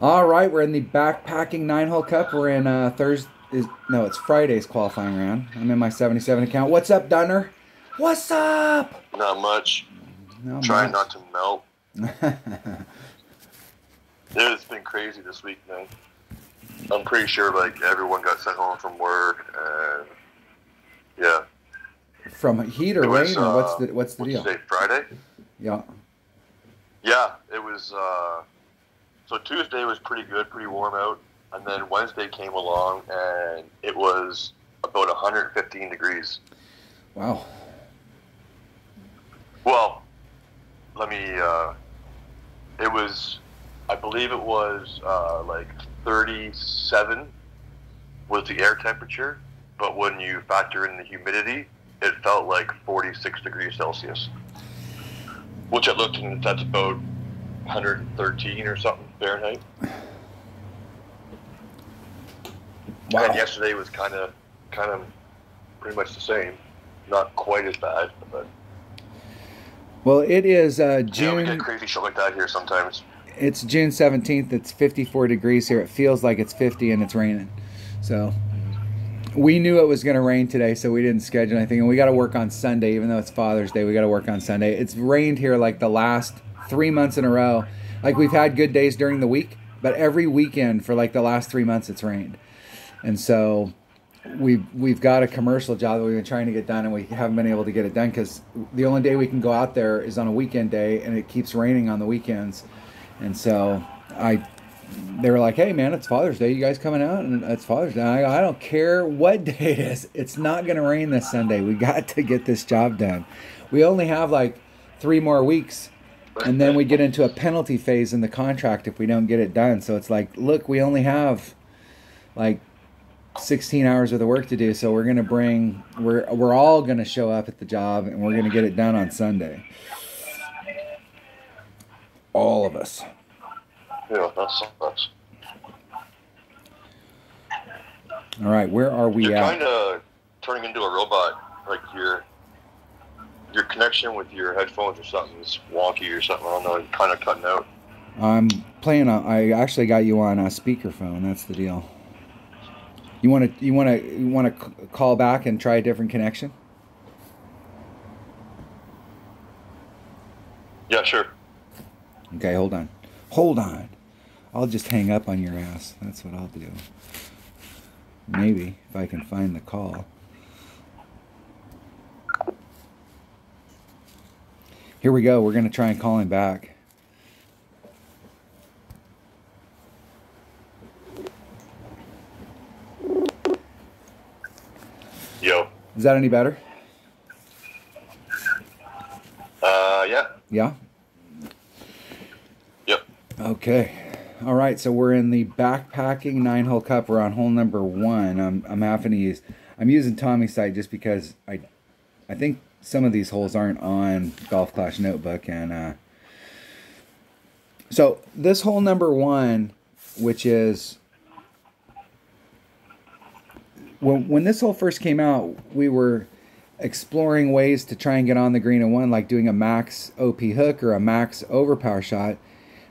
All right, we're in the backpacking 9-hole cup. We're in no, it's Friday's qualifying round. I'm in my 77 account. What's up, Dunner? What's up? Not much. Not Trying much. not to melt. It's been crazy this week, man. I'm pretty sure like everyone got sent home from work, and yeah. From heat or rain, or what's the deal? Today, Friday? Yeah. Yeah, it was. So Tuesday was pretty good, pretty warm out, and then Wednesday came along, and it was about 115 degrees. Wow. Well, let me. It was. I believe it was like 37 was the air temperature, but when you factor in the humidity, it felt like 46 degrees Celsius. Which I looked, and that's about 113 or something Fahrenheit. Wow. And yesterday was kind of pretty much the same. Not quite as bad, but. Well, it is June. Yeah, we get crazy shit like that here sometimes. It's June 17th. It's 54 degrees here. It feels like it's 50 and it's raining. So we knew it was going to rain today, so we didn't schedule anything. And we got to work on Sunday, even though it's Father's Day. We got to work on Sunday. It's rained here like the last 3 months in a row. Like we've had good days during the week, but every weekend for like the last 3 months it's rained. And so we've got a commercial job that we've been trying to get done, and we haven't been able to get it done because the only day we can go out there is on a weekend day, and it keeps raining on the weekends. And so they were like, hey man, it's Father's Day. You guys coming out? And it's Father's Day. I don't care what day it is. It's not going to rain this Sunday. We got to get this job done. We only have like 3 more weeks, and then we get into a penalty phase in the contract if we don't get it done. So it's like, look, we only have like 16 hours worth of work to do. So we're all going to show up at the job, and we're going to get it done on Sunday. All of us. Yeah, that sucks. All right, where are we You're at? kind of turning into a robot. Like your connection with your headphones or something is wonky or something. I don't know. You're kind of cutting out. I'm playing. I actually got you on a speakerphone. That's the deal. You want to call back and try a different connection? Yeah, sure. Okay, hold on. Hold on. I'll just hang up on your ass. That's what I'll do. Maybe, if I can find the call. Here we go. We're going to try and call him back. Yo. Is that any better? Yeah. Yeah? Yep. Okay. All right, so we're in the backpacking 9-hole cup. We're on hole number 1. I'm using Tommy's site just because I think some of these holes aren't on Golf Clash Notebook, and so this hole number 1, which is when this hole first came out, we were exploring ways to try and get on the green in 1, like doing a max OP hook or a max overpower shot.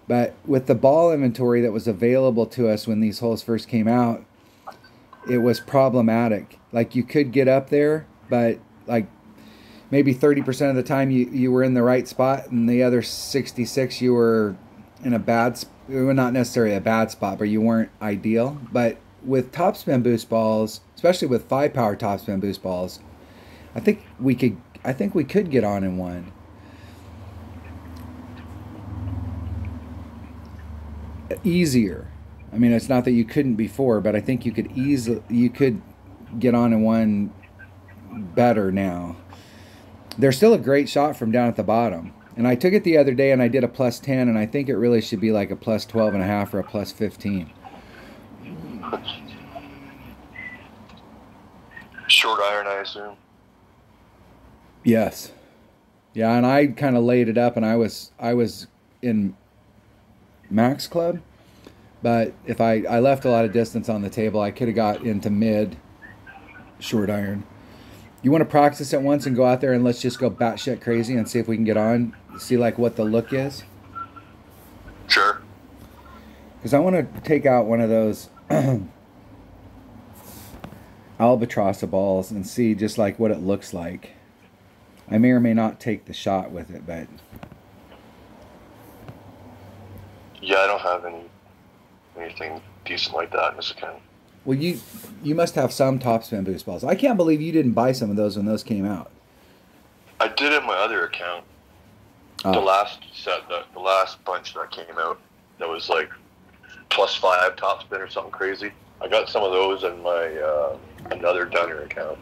But with the ball inventory that was available to us when these holes first came out, it was problematic. Like you could get up there, but like maybe 30% of the time you were in the right spot, and the other 66 you were in a bad, well, not necessarily a bad spot, but you weren't ideal. But with topspin boost balls, especially with 5-power topspin boost balls, I think we could get on in 1. Easier. I mean, it's not that you couldn't before, but I think you could get on in 1 better now. They're still a great shot from down at the bottom. And I took it the other day and I did a +10, and I think it really should be like a +12.5 or a +15. Short iron, I assume. Yes. Yeah, and I kind of laid it up, and I was in max club, but if I left a lot of distance on the table, I could have got into mid short iron. You want to practice it once and go out there and let's just go batshit crazy and see if we can get on, see like what the look is? Sure. Because I want to take out one of those albatross balls and see just like what it looks like. I may or may not take the shot with it, but Yeah, I don't have anything decent like that in this account. well, you must have some topspin boost balls. I can't believe you didn't buy some of those when those came out. I did in my other account. The last set, the last bunch that came out, that was like +5 topspin or something crazy. I got some of those in my another Dunner account.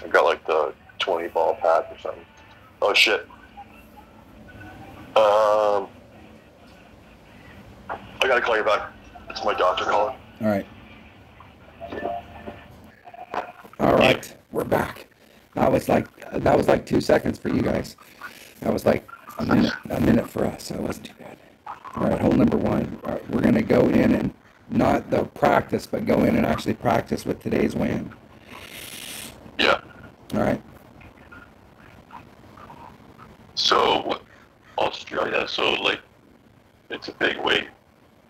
I got like the 20 ball pack or something. Oh shit. I gotta call you back. It's my doctor calling. All right. All right, we're back. That was like 2 seconds for you guys. That was like a minute for us, so it wasn't too bad. All right, hole number 1. All right, we're gonna go in and not the practice, but go in and actually practice with today's wind. Yeah. All right. So Australia, so like it's a big wait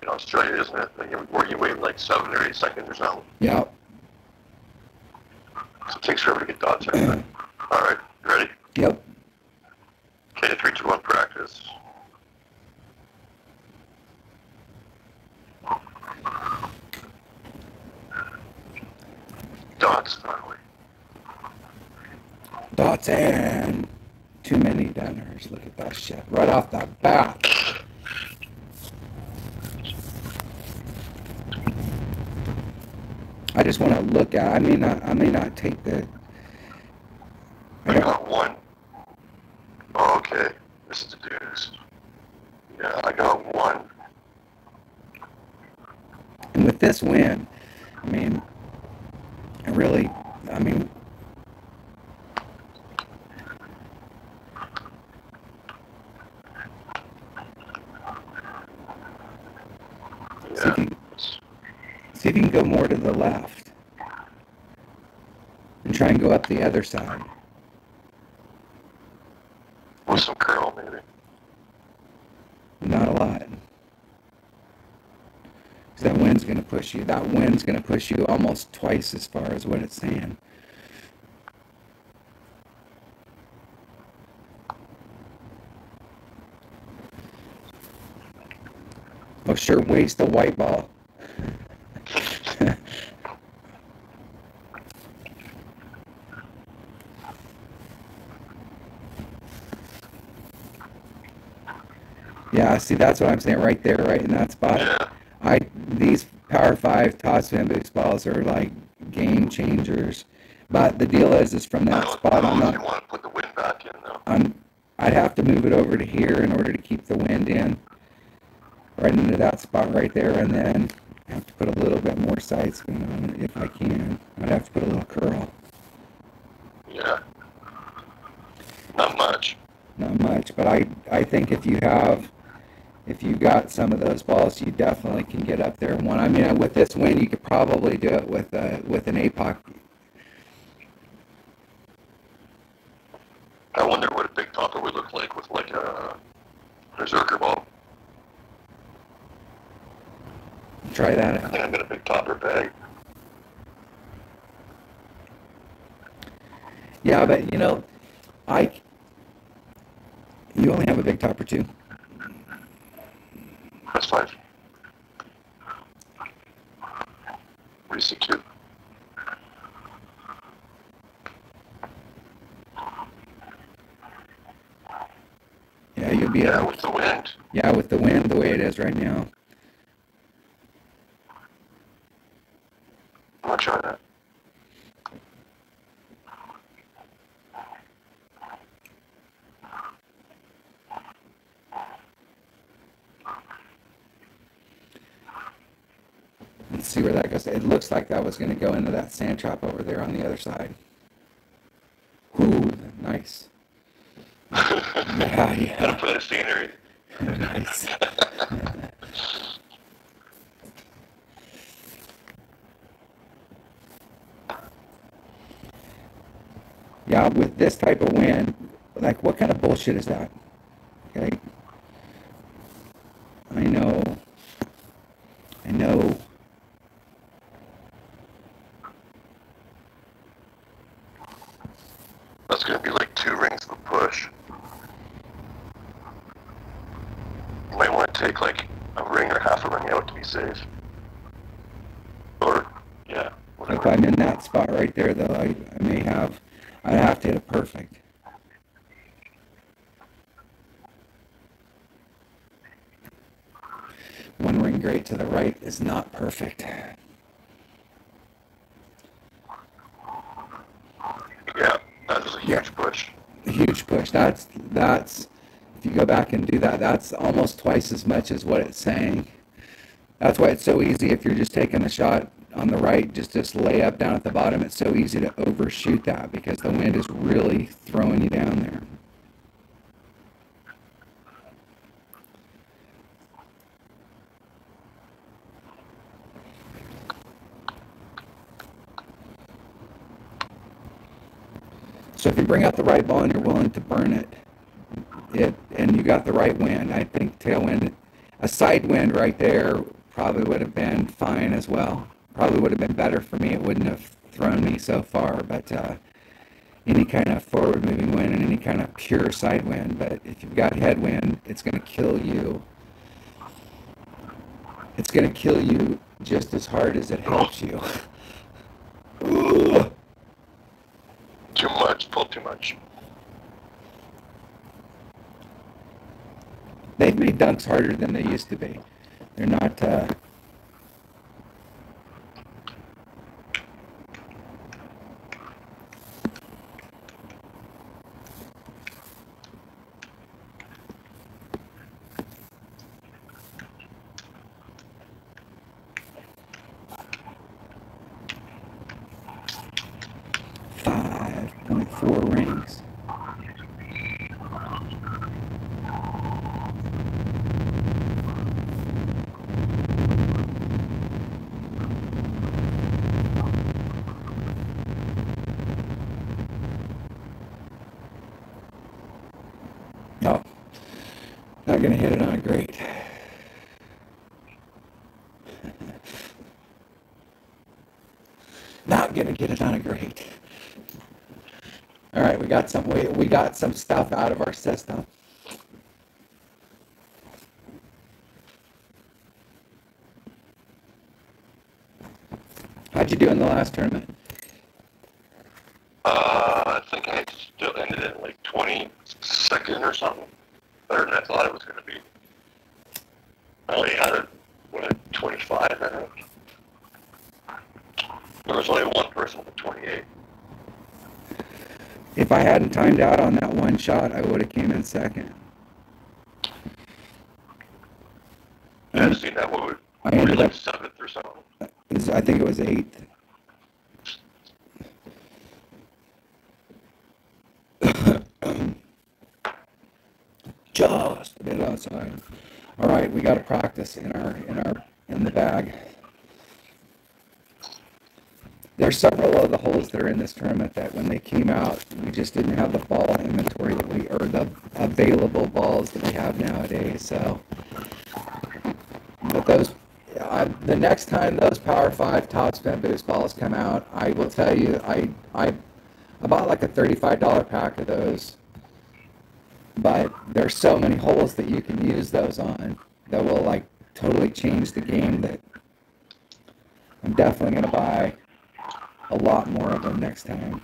in Australia, isn't it? Like, where you wait like 7 or 8 seconds or something. Yeah. So it takes forever to get dots in. All right, ready? Yep. Okay, 3, 2, 1, practice. Dots finally. Dots in. Too many Dunners. Look at that shit right off the bat. I just want to look at. I may not take the. I got one. Oh, okay, this is the deuce. Yeah, I got one. And with this win, I mean, Yeah. see if you can go more to the left and try and go up the other side. With some curl, maybe. Not a lot. 'Cause that wind's going to push you. That wind's going to push you almost twice as far as what it's saying. Oh, sure, waste a white ball. Yeah, see, that's what I'm saying right there, right in that spot. Yeah. These Power 5 topspin boost balls are like game changers. But the deal is from that spot I don't want to put the wind back in, though. I'd have to move it over to here in order to keep the wind in. Right into that spot right there, and then I have to put a little bit more side spin on it if I can. I'd have to put a little curl. Yeah. Not much. Not much, but I think if you got some of those balls, you definitely can get up there. One, I mean, with this wind, you could probably do it with an APOC. I wonder what a big topper would look like with like a berserker ball. Try that I out. think I've got a big topper bag. Yeah, but you know, you only have a big topper too. That's fine. What do you see, too? Yeah, you'll be Yeah, with the wind. Yeah, with the wind the way it is right now. I'll try that. Let's see where that goes. It looks like that was going to go into that sand trap over there on the other side. Ooh, nice. Yeah. Gotta put in scenery. Nice. Yeah, with this type of wind, like what kind of bullshit is that? Okay, I know, I know. That's going to be like 2 rings of a push. You might want to take like a ring or half a ring out to be safe. Or, yeah, whatever. If I'm in that spot right there, though, I'd have to hit it perfect. One ring grate to the right is not perfect. Yeah, that is a huge push. A huge push. That's if you go back and do that, that's almost twice as much as what it's saying. That's why it's so easy if you're just taking a shot on the right, just lay up down at the bottom. It's so easy to overshoot that because the wind is really throwing you down there. So if you bring out the right ball and you're willing to burn it, and you got the right wind, I think tailwind, a side wind right there probably would have been fine as well. Probably would have been better for me. It wouldn't have thrown me so far, but any kind of forward moving wind and any kind of pure side wind. But if you've got headwind, it's going to kill you. It's going to kill you just as hard as it helps you. Too much, pull too much. They've made dunks harder than they used to be. They're not. .4 rings. Oh, not gonna hit it on a grate. Not gonna get it on a grate. All right, we got some stuff out of our system. How'd you do in the last tournament? I think I still ended in like 22nd or something. Better than I thought it was going to be. I only had a 25, I think. There was only one person with 28. If I hadn't timed out on that one shot, I would have came in second. I just seen that one. I ended like up 7th or something. I think it was 8th. Just a bit outside. All right, we got to practice in the bag. There's several of the holes that are in this tournament that when they came out, we just didn't have the ball inventory or the available balls that we have nowadays. So, but the next time those Power 5 Topspin Boost balls come out, I will tell you, I bought like a $35 pack of those. But there's so many holes that you can use those on that will like totally change the game that I'm definitely going to buy a lot more of them next time.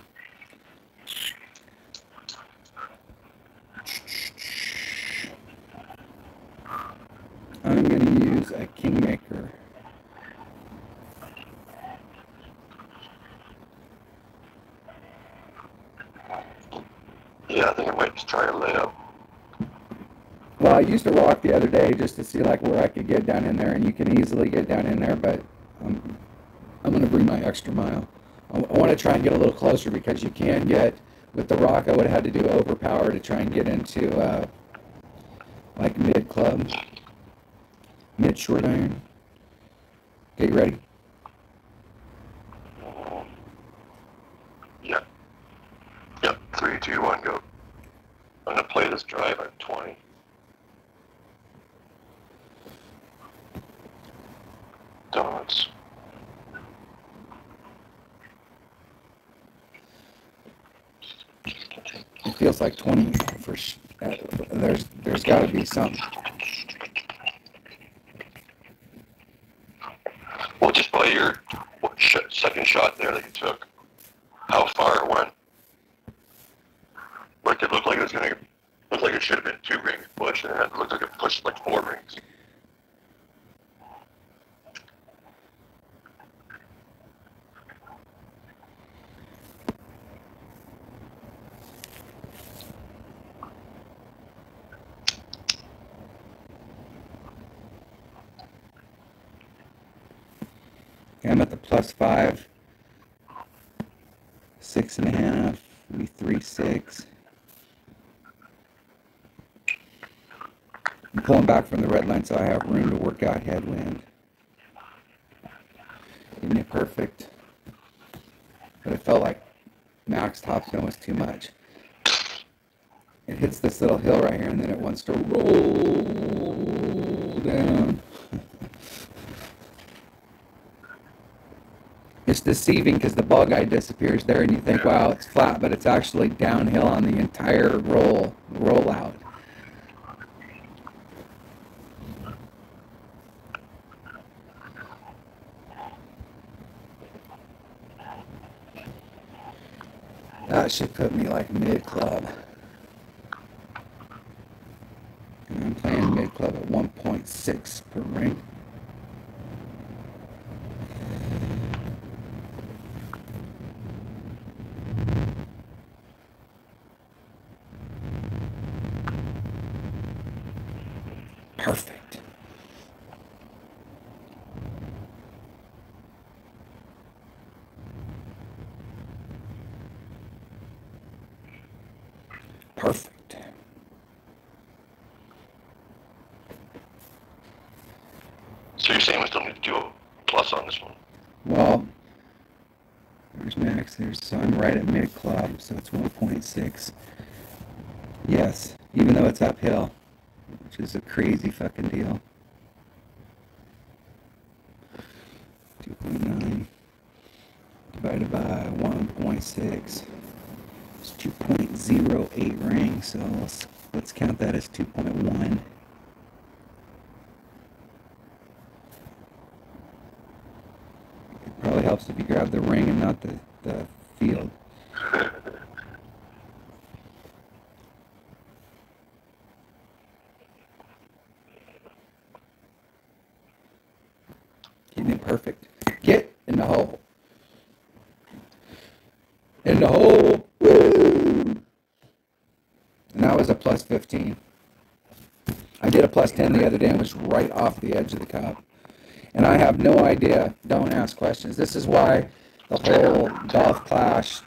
I'm going to use a Kingmaker. Yeah, I think I might just try a layup. Well, I used to rock the other day just to see like where I could get down in there, and you can easily get down in there, but I'm going to bring my extra mile. I want to try and get a little closer because you can get, with the rock, I would have had to do overpower to try and get into like mid club, mid short iron. Okay, you ready? Yeah. Yep. 3, 2, 1, go. I'm going to play this drive at 20. Donuts. It feels like 20 for there's got to be something. Well, just by your second shot there that you took, how far it went. Like it looked like it was gonna look like it should have been 2 rings pushed, and it looked like it pushed like 4 rings. I'm at the +5, 6.5, maybe 3.6. I'm pulling back from the red line so I have room to work out headwind. Isn't it perfect? But it felt like max topspin was too much. It hits this little hill right here and then it wants to roll down. It's deceiving because the ball guide disappears there and you think, wow, it's flat, but it's actually downhill on the entire rollout. That should put me like mid-club. And I'm playing mid-club at 1.6 per ring. Perfect. Perfect. So you're saying we still need to do a plus on this one? Well, there's max. So I'm right at mid club, so it's 1.6. Yes, even though it's uphill, which is a crazy fucking deal. 2.9 divided by 1.6. It's 2.08 rings, so let's count that as 2.1. It probably helps if you grab the ring and not the field. Getting it perfect. Get in the hole. In the hole. Woo! And that was a +15. I did a +10 the other day and was right off the edge of the cup. And I have no idea. Don't ask questions. This is why the whole Golf Clash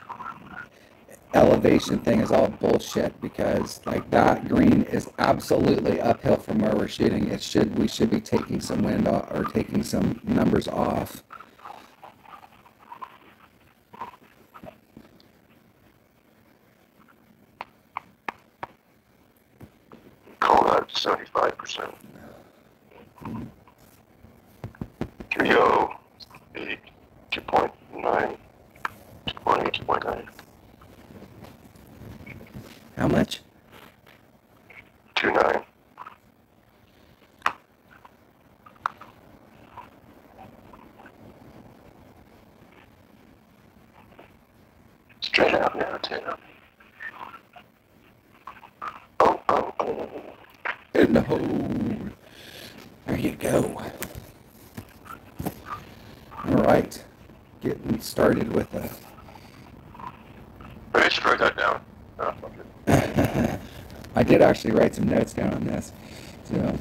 elevation thing is all bullshit, because like that green is absolutely uphill from where we're shooting. We should be taking some wind off, or taking some numbers off. Call that 75%. 3.0, 8, 2.9, 2.8, 2.9. How much? 2.9. Straight out now, Taylor. Oh. In the hole. There you go. All right. Getting started with a... Ready to write that down? Oh, fuck it. I did actually write some notes down on this. So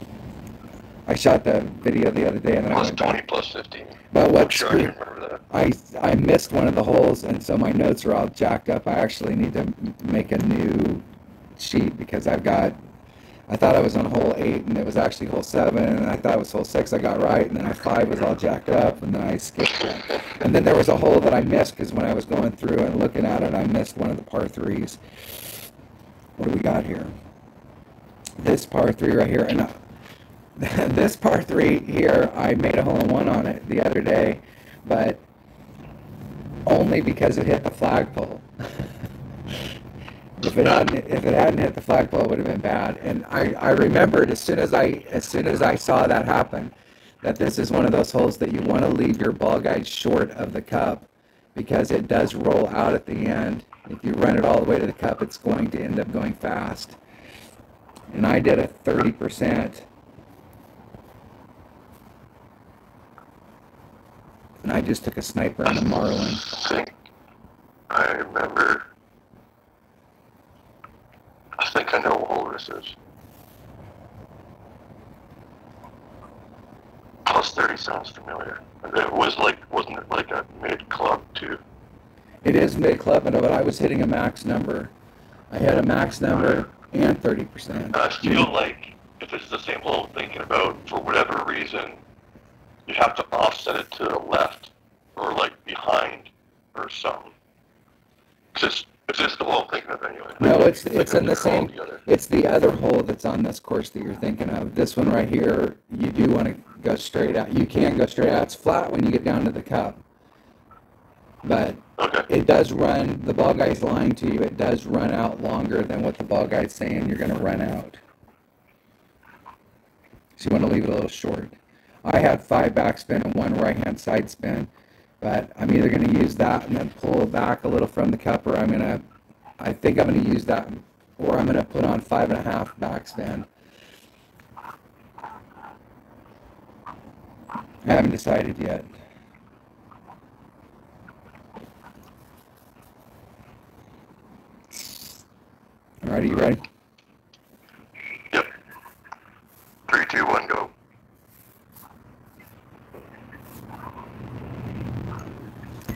I shot the video the other day and then I went +20, back. +15. But I'm what's sure I can remember that. I missed one of the holes, and so my notes are all jacked up. I actually need to make a new sheet because I've got I thought I was on hole 8, and it was actually hole 7, and I thought it was hole 6 I got right, and then 5 was all jacked up, and then I skipped that. And then there was a hole that I missed, because when I was going through and looking at it, I missed one of the par 3s. What do we got here? This par 3 right here, and this par 3 here, I made a hole-in-one on it the other day, but only because it hit the flagpole. If it hadn't hit the flagpole, it would have been bad. And I remembered as soon as I saw that happen, that this is one of those holes that you want to leave your ball guide short of the cup, because it does roll out at the end. If you run it all the way to the cup, it's going to end up going fast. And I did a 30%. And I just took a sniper on a marlin. I remember. I think I know what hole this is. Plus 30 sounds familiar. It was wasn't it like a mid club too? It is mid club, but I was hitting a max number. I had a max number and 30%. I feel like if it's the same hole I'm thinking about, for whatever reason, you have to offset it to the left or like behind or something. Just if it's the hole I'm thinking of anyway. No, it's in the same. It's the other hole that's on this course that you're thinking of. This one right here, you do want to go straight out. You can go straight out. It's flat when you get down to the cup. But it does run, the ball guide's lying to you, it does run out longer than what the ball guide's saying you're going to run out. So you want to leave it a little short. I had 5 backspin and 1 right-hand side spin, but I'm either going to use that and then pull back a little from the cup, or I think I'm going to use that, or I'm going to put on 5.5 backspin. I haven't decided yet. Alright, are you ready? Yep. 3, 2, 1, go.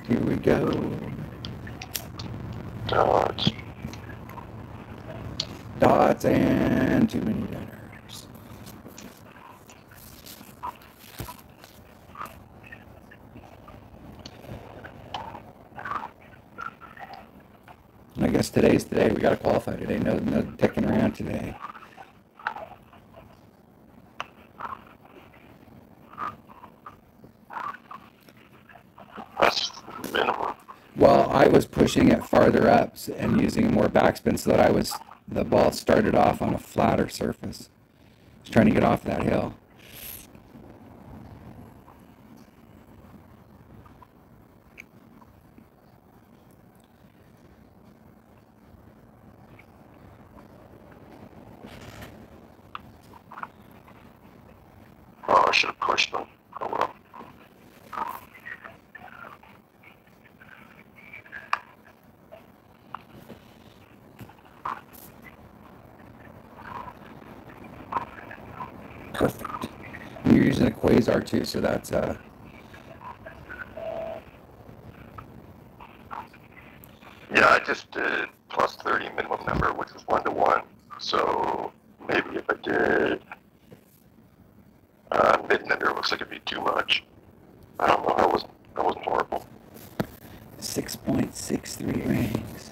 Here we go. Dots and too many dinners. I guess today's the day. We got to qualify today. No dicking around today. That's minimum. Well, I was pushing it farther up and using more backspin so that the ball started off on a flatter surface. I was trying to get off that hill. Oh, I should have pushed them. Oh well. Perfect. And you're using a quasar too, so that's Yeah, I just did plus 30 minimum number, which was 1 to 1. So maybe if I did mid number, it looks like it'd be too much. I don't know. That wasn't horrible. 6.63 rings.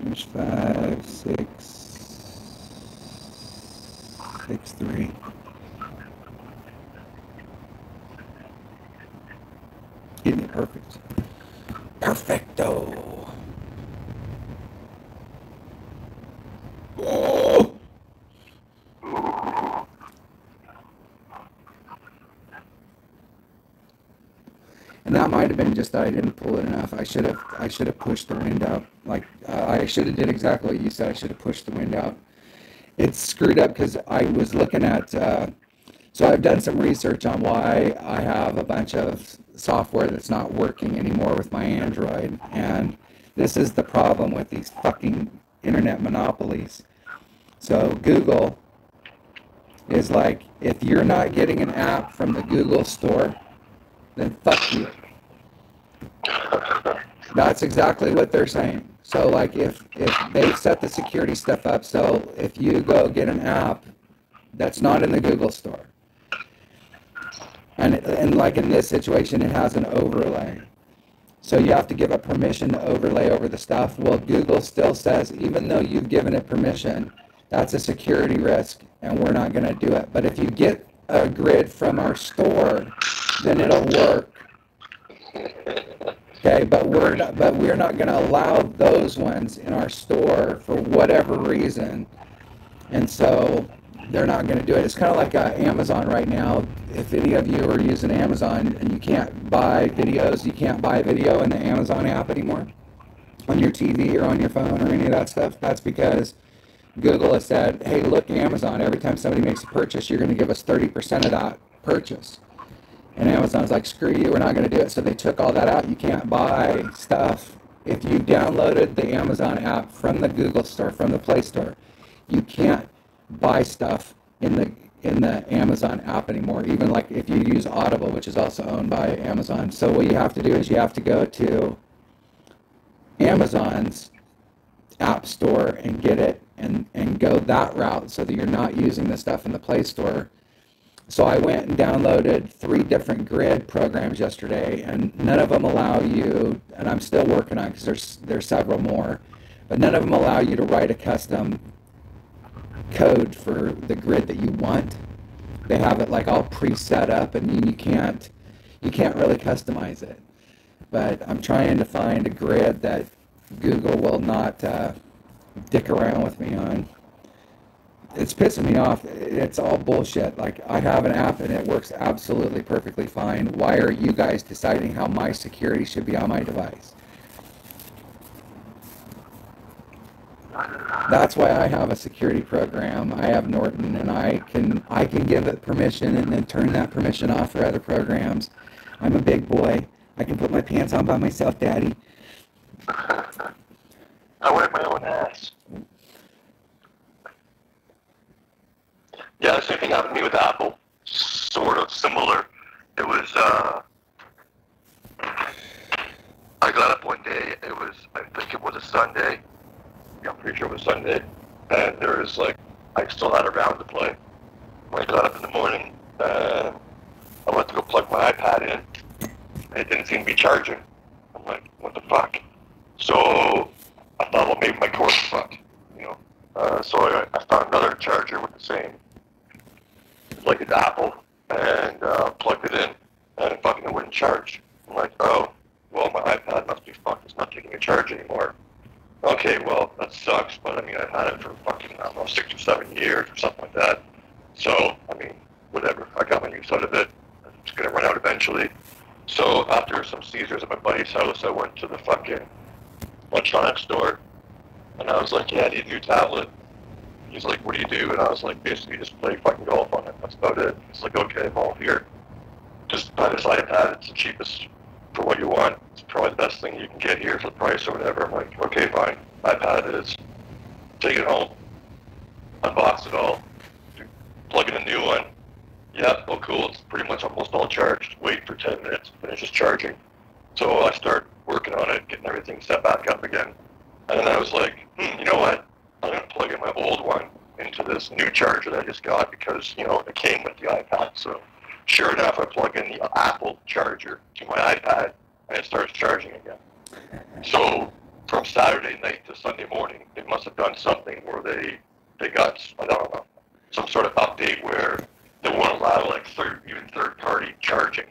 There's 5, 6, 6, 3. Isn't it perfect? Perfecto. Oh. And that might have been just that I didn't pull it enough. I should have pushed the wind out. Like I should have did exactly what you said. I should have pushed the wind out. It's screwed up because I was looking at. So I've done some research on why I have a bunch of software that's not working anymore with my Android. And this is the problem with these fucking internet monopolies. So Google is like, if you're not getting an app from the Google store, then fuck you. That's exactly what they're saying. So like if they set the security stuff up, so if you go get an app that's not in the Google store, and like in this situation, it has an overlay. So you have to give it permission to overlay over the stuff. Well, Google still says, even though you've given it permission, that's a security risk, and we're not going to do it. But if you get a grid from our store, then it'll work. Okay, but we're not going to allow those ones in our store for whatever reason, and so they're not going to do it. It's kind of like Amazon right now. If any of you are using Amazon and you can't buy videos, you can't buy video in the Amazon app anymore on your TV or on your phone or any of that stuff. That's because Google has said, hey, look, Amazon, every time somebody makes a purchase, you're going to give us 30% of that purchase. And Amazon's like, screw you, we're not going to do it. So they took all that out. You can't buy stuff. If you downloaded the Amazon app from the Google store, from the Play Store, you can't buy stuff in the Amazon app anymore, even like if you use Audible, which is also owned by Amazon. So what you have to do is you have to go to Amazon's app store and get it and go that route so that you're not using the stuff in the Play Store. So I went and downloaded 3 different grid programs yesterday, and none of them allow you, and I'm still working on it because there's several more, but none of them allow you to write a custom code for the grid that you want. They have it like all pre-set up, and you can't really customize it. But I'm trying to find a grid that Google will not dick around with me on. It's pissing me off. It's all bullshit. Like, I have an app and it works absolutely perfectly fine. Why are you guys deciding how my security should be on my device? That's why I have a security program. I have Norton, and I can give it permission and then turn that permission off for other programs. I'm a big boy. I can put my pants on by myself, Daddy. I wipe my own ass. Yeah, the same thing happened to me with Apple. Sort of similar. It was, I got up one day, I think it was a Sunday. Yeah, I'm pretty sure it was Sunday. And there was I still had a round to play. When I got up in the morning, I went to go plug my iPad in, and it didn't seem to be charging. I'm like, what the fuck? So I thought, well, maybe my cord's fucked, So I found another charger with the same, like an Apple, and plugged it in, and it fucking wouldn't charge. I'm like, oh, well, my iPad must be fucked. It's not taking a charge anymore. Okay, well, that sucks, but I mean, I've had it for fucking, I don't know, 6 or 7 years or something like that. So, I mean, whatever. I got my use out of it. It's going to run out eventually. So, after some seizures at my buddy's house, I went to the fucking electronics store, and I was like, yeah, I need a new tablet. He's like, what do you do? And I was like, basically just play fucking golf on it. That's about it. He's like, okay, well, here, just buy this iPad. It's the cheapest for what you want. It's probably the best thing you can get here for the price or whatever. I'm like, okay, fine. iPad it is. Take it home. Unbox it all. Plug in a new one. Yeah, oh cool. It's pretty much almost all charged. Wait for 10 minutes. Finishes charging. So I start working on it, getting everything set back up again. And then I was like, you know what? I'm going to plug in my old one into this new charger that I just got because, it came with the iPad. So sure enough, I plug in the Apple charger to my iPad, and it starts charging again. So from Saturday night to Sunday morning, they must have done something where they got, I don't know, some sort of update where they won't allow even third-party charging.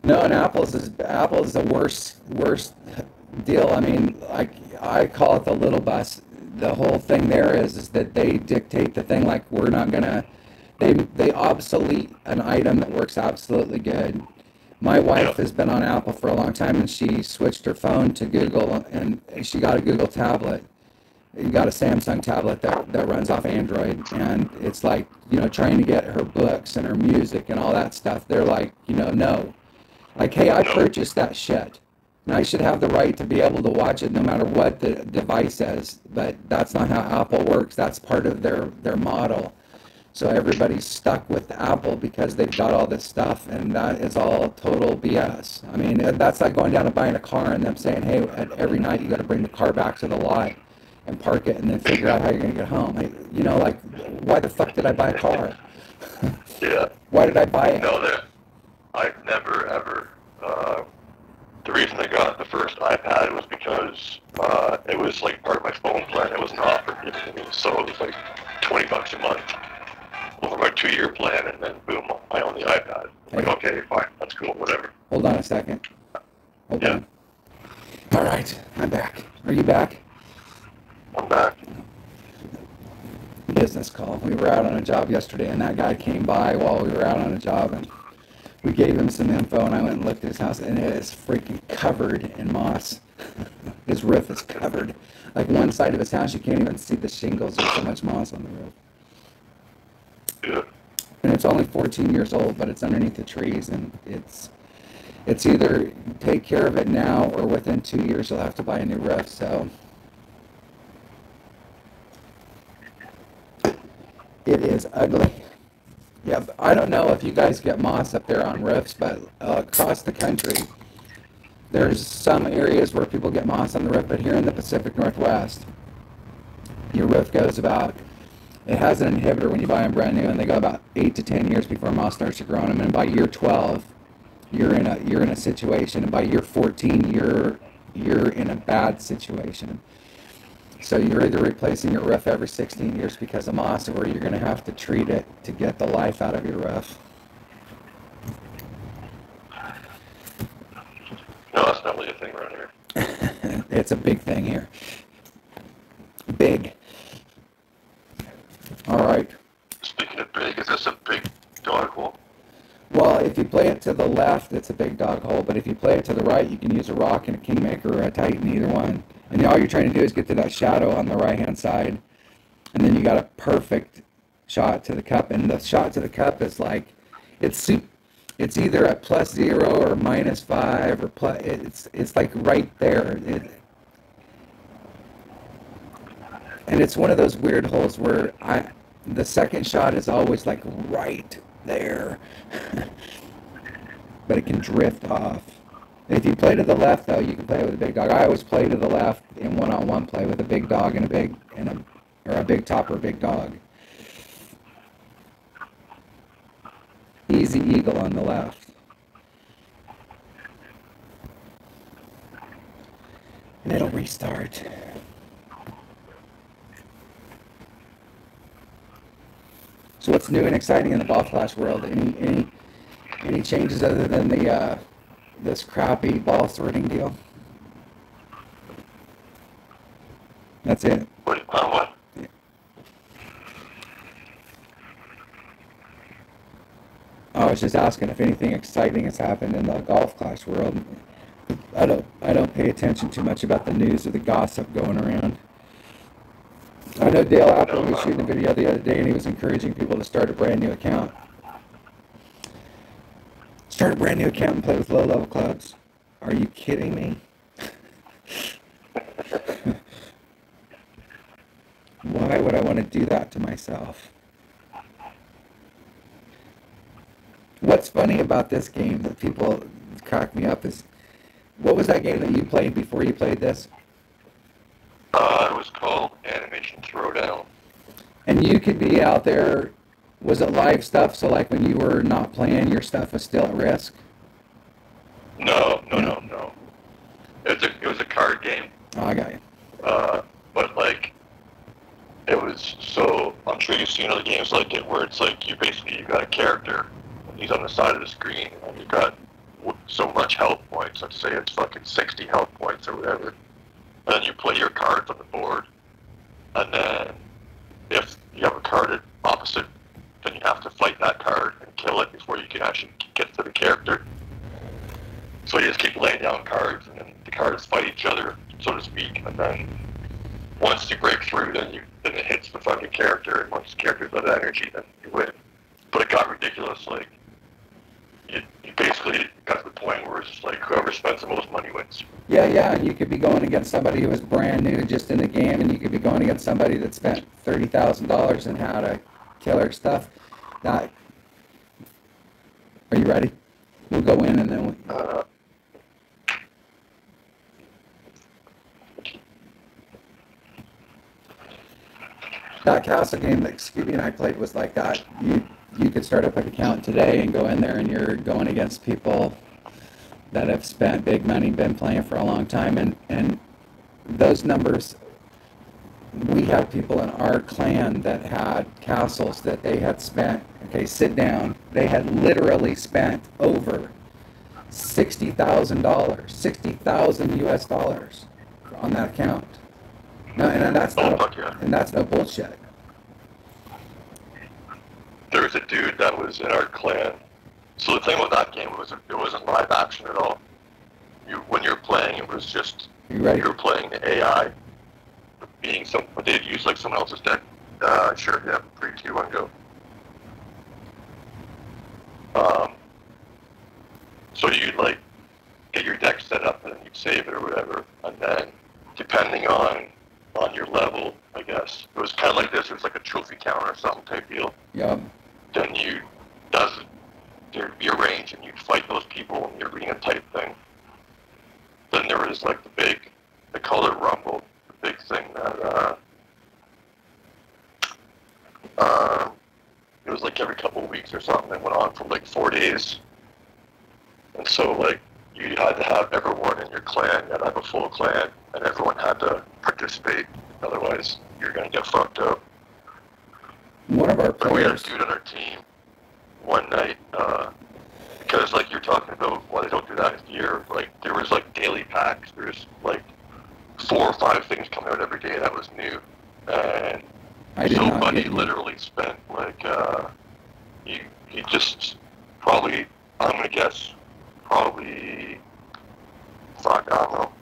No, and Apple's is the worst deal. I mean, I call it the little bus. The whole thing there is that they dictate the thing. Like, we're not gonna. They obsolete an item that works absolutely good. My wife has been on Apple for a long time, and she switched her phone to Google, and she got a Google tablet. you got a Samsung tablet that runs off Android, and it's like, trying to get her books and her music and all that stuff. They're like, no. Like, hey, I purchased that shit. And I should have the right to be able to watch it no matter what the device says. But that's not how Apple works. That's part of their model. So everybody's stuck with Apple because they've got all this stuff, and that is all total BS. I mean, that's like going down and buying a car and them saying, hey, every night you got to bring the car back to the lot and park it and then figure out how you're going to get home. Like, why the fuck did I buy a car? Yeah. Why did I buy it? No, I've never, ever. The reason I got the first iPad was because it was like part of my phone plan. It was an offer given to me, so it was like $20 a month over my 2-year plan, and then boom, I own the iPad. Like, okay, fine, that's cool, whatever. Hold on a second. Hold on. All right, I'm back. Are you back? I'm back. Business call. We were out on a job yesterday, and that guy came by while we were out on a job, and we gave him some info, and I went and looked at his house, and it is freaking covered in moss. His roof is covered. Like, one side of his house, you can't even see the shingles. There's so much moss on the roof. Yeah. And it's only 14 years old, but it's underneath the trees, and it's either take care of it now or within 2 years you'll have to buy a new roof. So it is ugly. Yeah, I don't know if you guys get moss up there on roofs, but across the country, there's some areas where people get moss on the roof, but here in the Pacific Northwest, your roof goes about, it has an inhibitor when you buy them brand new, and they go about 8 to 10 years before moss starts to grow on them, and by year 12, you're in a situation, and by year 14, you're in a bad situation. So you're either replacing your roof every 16 years because of moss, or you're going to have to treat it to get the life out of your roof. No, that's not really a thing around here. It's a big thing here. Big. All right. Speaking of big, is this a big dog hole? Well, if you play it to the left, it's a big dog hole. But if you play it to the right, you can use a rock and a kingmaker or a titan, either one. And all you're trying to do is get to that shadow on the right-hand side. And then you got a perfect shot to the cup. And the shot to the cup is like, it's either at +0 or -5 or plus. It's like right there. And it's one of those weird holes where the second shot is always like right there. But it can drift off. If you play to the left, though, you can play with a big dog. I always play to the left in one-on-one play with a big dog and a big top or a big dog. Easy eagle on the left. And it'll restart. So what's new and exciting in the Ball Flash world? Any changes other than this crappy ball sorting deal? That's it. What? Yeah. I was just asking if anything exciting has happened in the Golf Clash world. I don't pay attention too much about the news or the gossip going around. I know Dale Apple was shooting a video the other day, and he was encouraging people to start a brand new account. Start a brand new account and play with low-level clubs. Are you kidding me? Why would I want to do that to myself? What's funny about this game that people crack me up is, what was that game that you played before you played this? It was called Animation Throwdown. And you could be out there, was it live stuff? So like when you were not playing, your stuff was still at risk? No. It was a card game. Oh, I got you. But like, it was so, I'm sure you've seen other games like it where it's like you got a character, and he's on the side of the screen, and you've got so much health points. Let's say it's fucking 60 health points or whatever. And then you play your cards on the board, and then if you have a card opposite, then you have to fight that card and kill it before you can actually get to the character. So you just keep laying down cards, and then the cards fight each other, so to speak, and then once you break through, then it hits the fucking character, and once the character's got energy, then you win. But it got ridiculous. Like, you basically got to the point where it's just like whoever spends the most money wins. Yeah, and you could be going against somebody who was brand new just in the game, and you could be going against somebody that spent $30,000 and had a killer stuff. That, are you ready? We'll go in and then that castle game that Scooby and I played was like that. You could start up an account today and go in there, and you're going against people that have spent big money, been playing for a long time, and those numbers. We had people in our clan that had castles that they had spent. Okay, sit down. They had literally spent over $60,000, 60,000 US dollars on that account. No, and that's not, and that's no bullshit. There was a dude that was in our clan. So the thing with that game was it wasn't live action at all. When you were playing, it was just you were playing the AI, being but they'd use like someone else's deck. Sure, yeah, 3, 2, 1, go. So you'd like get your deck set up and then you'd save it or whatever, and then depending on your level, I guess it was kind of like this. It was like a trophy counter or something type deal. Yeah. Then there'd be a range and you'd fight those people in the arena type thing. Then there was like they call it Rumble, the big thing that it was like every couple of weeks or something. It went on for like 4 days. And so like you had to have everyone in your clan, you had to have a full clan, and everyone had to participate. Otherwise, you're gonna get fucked up. One of our players. We had a dude on our team one night, because like you're talking about why they don't do that here. Like there was like daily packs. There's like 4 or 5 things coming out every day that was new, and somebody literally spent like he just probably, I'm gonna guess, probably I don't know,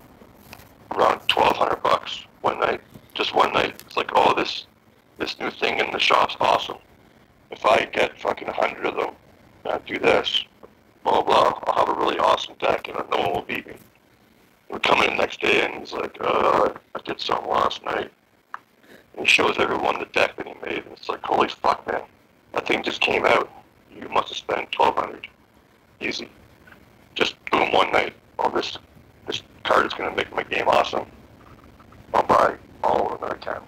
around $1,200 one night. Just one night. It's like, oh, this new thing in the shop's awesome. If I get fucking 100 of them, and I do this, blah, blah, I'll have a really awesome deck and no one will beat me. We come in the next day and he's like, I did something last night. And he shows everyone the deck that he made, and it's like, holy fuck, man. That thing just came out. You must have spent $1,200. Easy. Just boom, one night. Oh, this card is going to make my game awesome. I'll buy all of them that I can.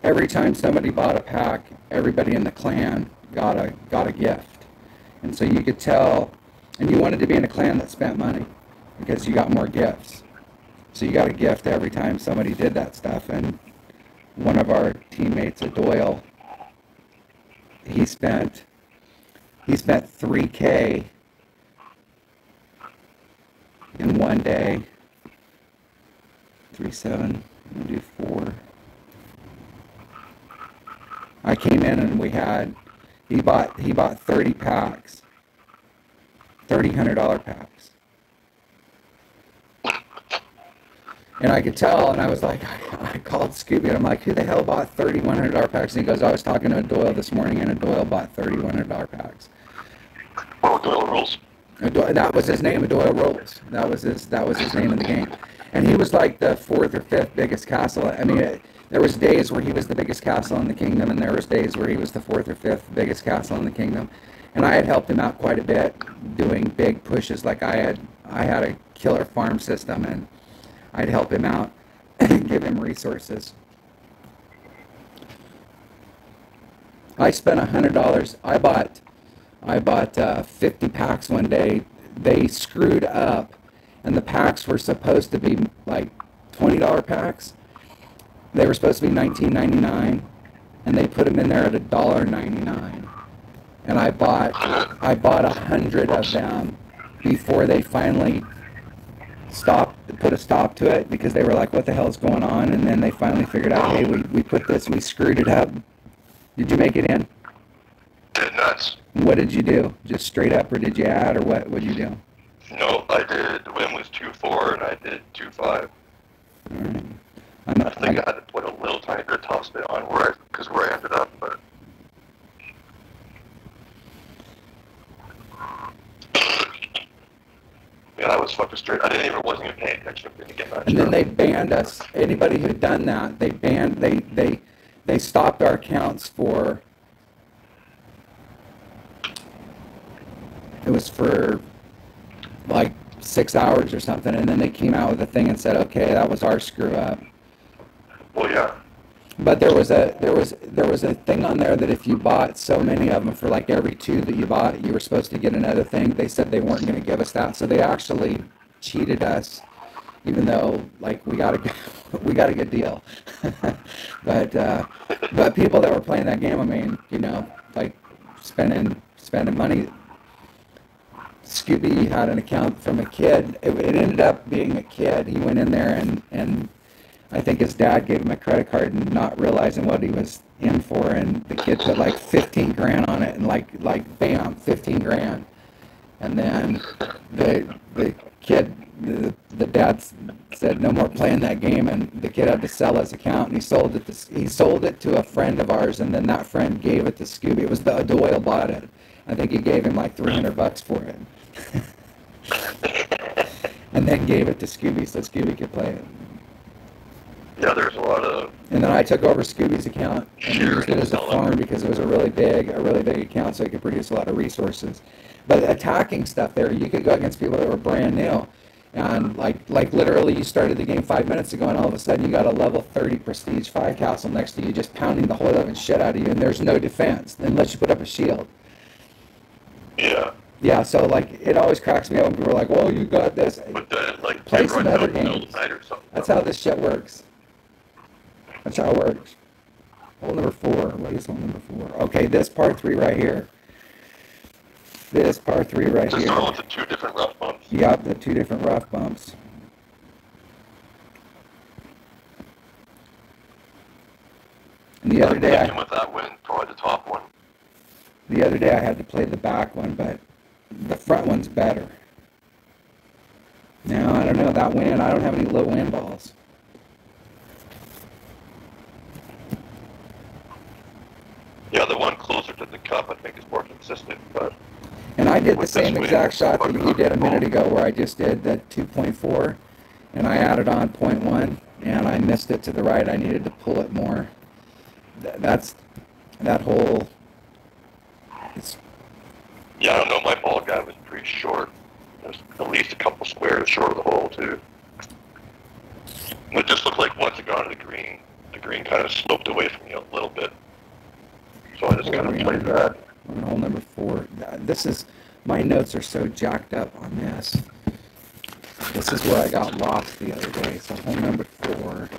Every time somebody bought a pack, everybody in the clan got a gift. And so you could tell, and you wanted to be in a clan that spent money because you got more gifts. So you got a gift every time somebody did that stuff. And one of our teammates at Doyle, he spent $3,000 in one day. 3/7, I'm gonna do 4. I came in and he bought 30 packs, $100 packs. And I could tell, and I was like, I called Scooby, and I'm like, who the hell bought $3,100 packs? And he goes, I was talking to Doyle this morning, and Doyle bought $3,100 packs. Oh, Doyle Rolls. That was his name, Doyle Rolls. That was his name in the game. And he was like the 4th or 5th biggest castle. I mean, there was days where he was the biggest castle in the kingdom, and there was days where he was the 4th or 5th biggest castle in the kingdom. And I had helped him out quite a bit doing big pushes. Like I had a killer farm system, and I'd help him out and give him resources. I spent $100. I bought 50 packs one day. They screwed up, and the packs were supposed to be like $20 packs. They were supposed to be $19.99, and they put them in there at $1.99. And I bought 100 of them before they finally put a stop to it, because they were like, what the hell is going on? And then they finally figured out, hey, we screwed it up. Did you make it in? Did nuts. What did you do? Just straight up, or did you add, or what did you do? No, I did. Win was 2-4, and I did 2-5. All right. I think I had to put a little tiny bit of top spin on where I ended up, but yeah, I was fucking straight. Wasn't even paying attention to get that. And then they banned us. Anybody who'd done that, they stopped our accounts for. It was for like 6 hours or something, and then they came out with a thing and said, okay, that was our screw up. Well, yeah. But there was a thing on there that if you bought so many of them for like every 2 that you bought, you were supposed to get another thing. They said they weren't going to give us that, so they actually cheated us, even though like we got a good deal. but people that were playing that game, I mean, like spending money. Scooby had an account from a kid. It ended up being a kid. He went in there and I think his dad gave him a credit card and not realizing what he was in for, and the kid put like 15 grand on it, and like bam, 15 grand. And then the kid, the dad said no more playing that game, and the kid had to sell his account, and he sold it to a friend of ours, and then that friend gave it to Scooby. It was Doyle bought it. I think he gave him like $300 for it. And then gave it to Scooby so Scooby could play it. Yeah, there's a lot of. And then I took over Scooby's account and used it as a farm because it was a really big account, so it could produce a lot of resources. But attacking stuff there, you could go against people that were brand new, and like literally, you started the game 5 minutes ago, and all of a sudden you got a level 30 prestige 5 castle next to you, just pounding the whole living shit out of you, and there's no defense unless you put up a shield. Yeah. Yeah, so like it always cracks me up when people are like, "Well, you got this." But then, like, Play some other games. That's how this shit works. That's how it works. Hole number 4. What is hole number 4? Okay, this par 3 right here. This par 3 right here. Just the 2 different rough bumps. Yep, the 2 different rough bumps. And the other day, with that win, probably the top one. The other day I had to play the back one, but the front one's better. Now, I don't know, that wind, I don't have any low wind balls. Yeah, the one closer to the cup, I think, is more consistent, but... And I did the same exact shot that you did a minute ago, where I just did the 2.4, and I added on 0.1, and I missed it to the right. I needed to pull it more. That whole... Yeah, I don't know, my ball guy was pretty short. It was at least a couple squares short of the hole, too. It just looked like once it got to the green kind of sloped away from you a little bit. So I just kind of played that. On hole number 4. My notes are so jacked up on this. This is where I got lost the other day. So hole number 4.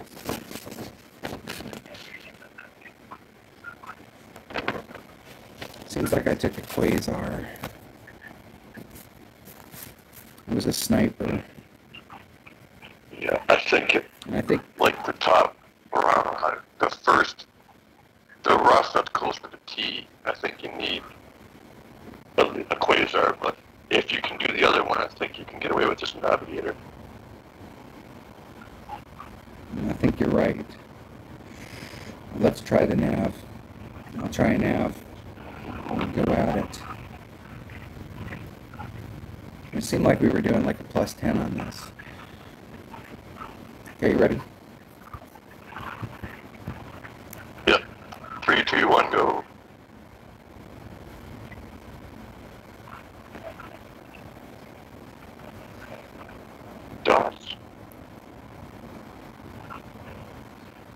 Seems like I took a quasar. It was a sniper. Yeah, I think like the top, the rough that's close to the tee, I think you need a quasar, but if you can do the other one, I think you can get away with just a navigator. I think you're right. Let's try the nav. I'll try a nav. We'll go at it. It seemed like we were doing like a +10 on this. Okay, you ready? Yep. 3, 2, 1, go.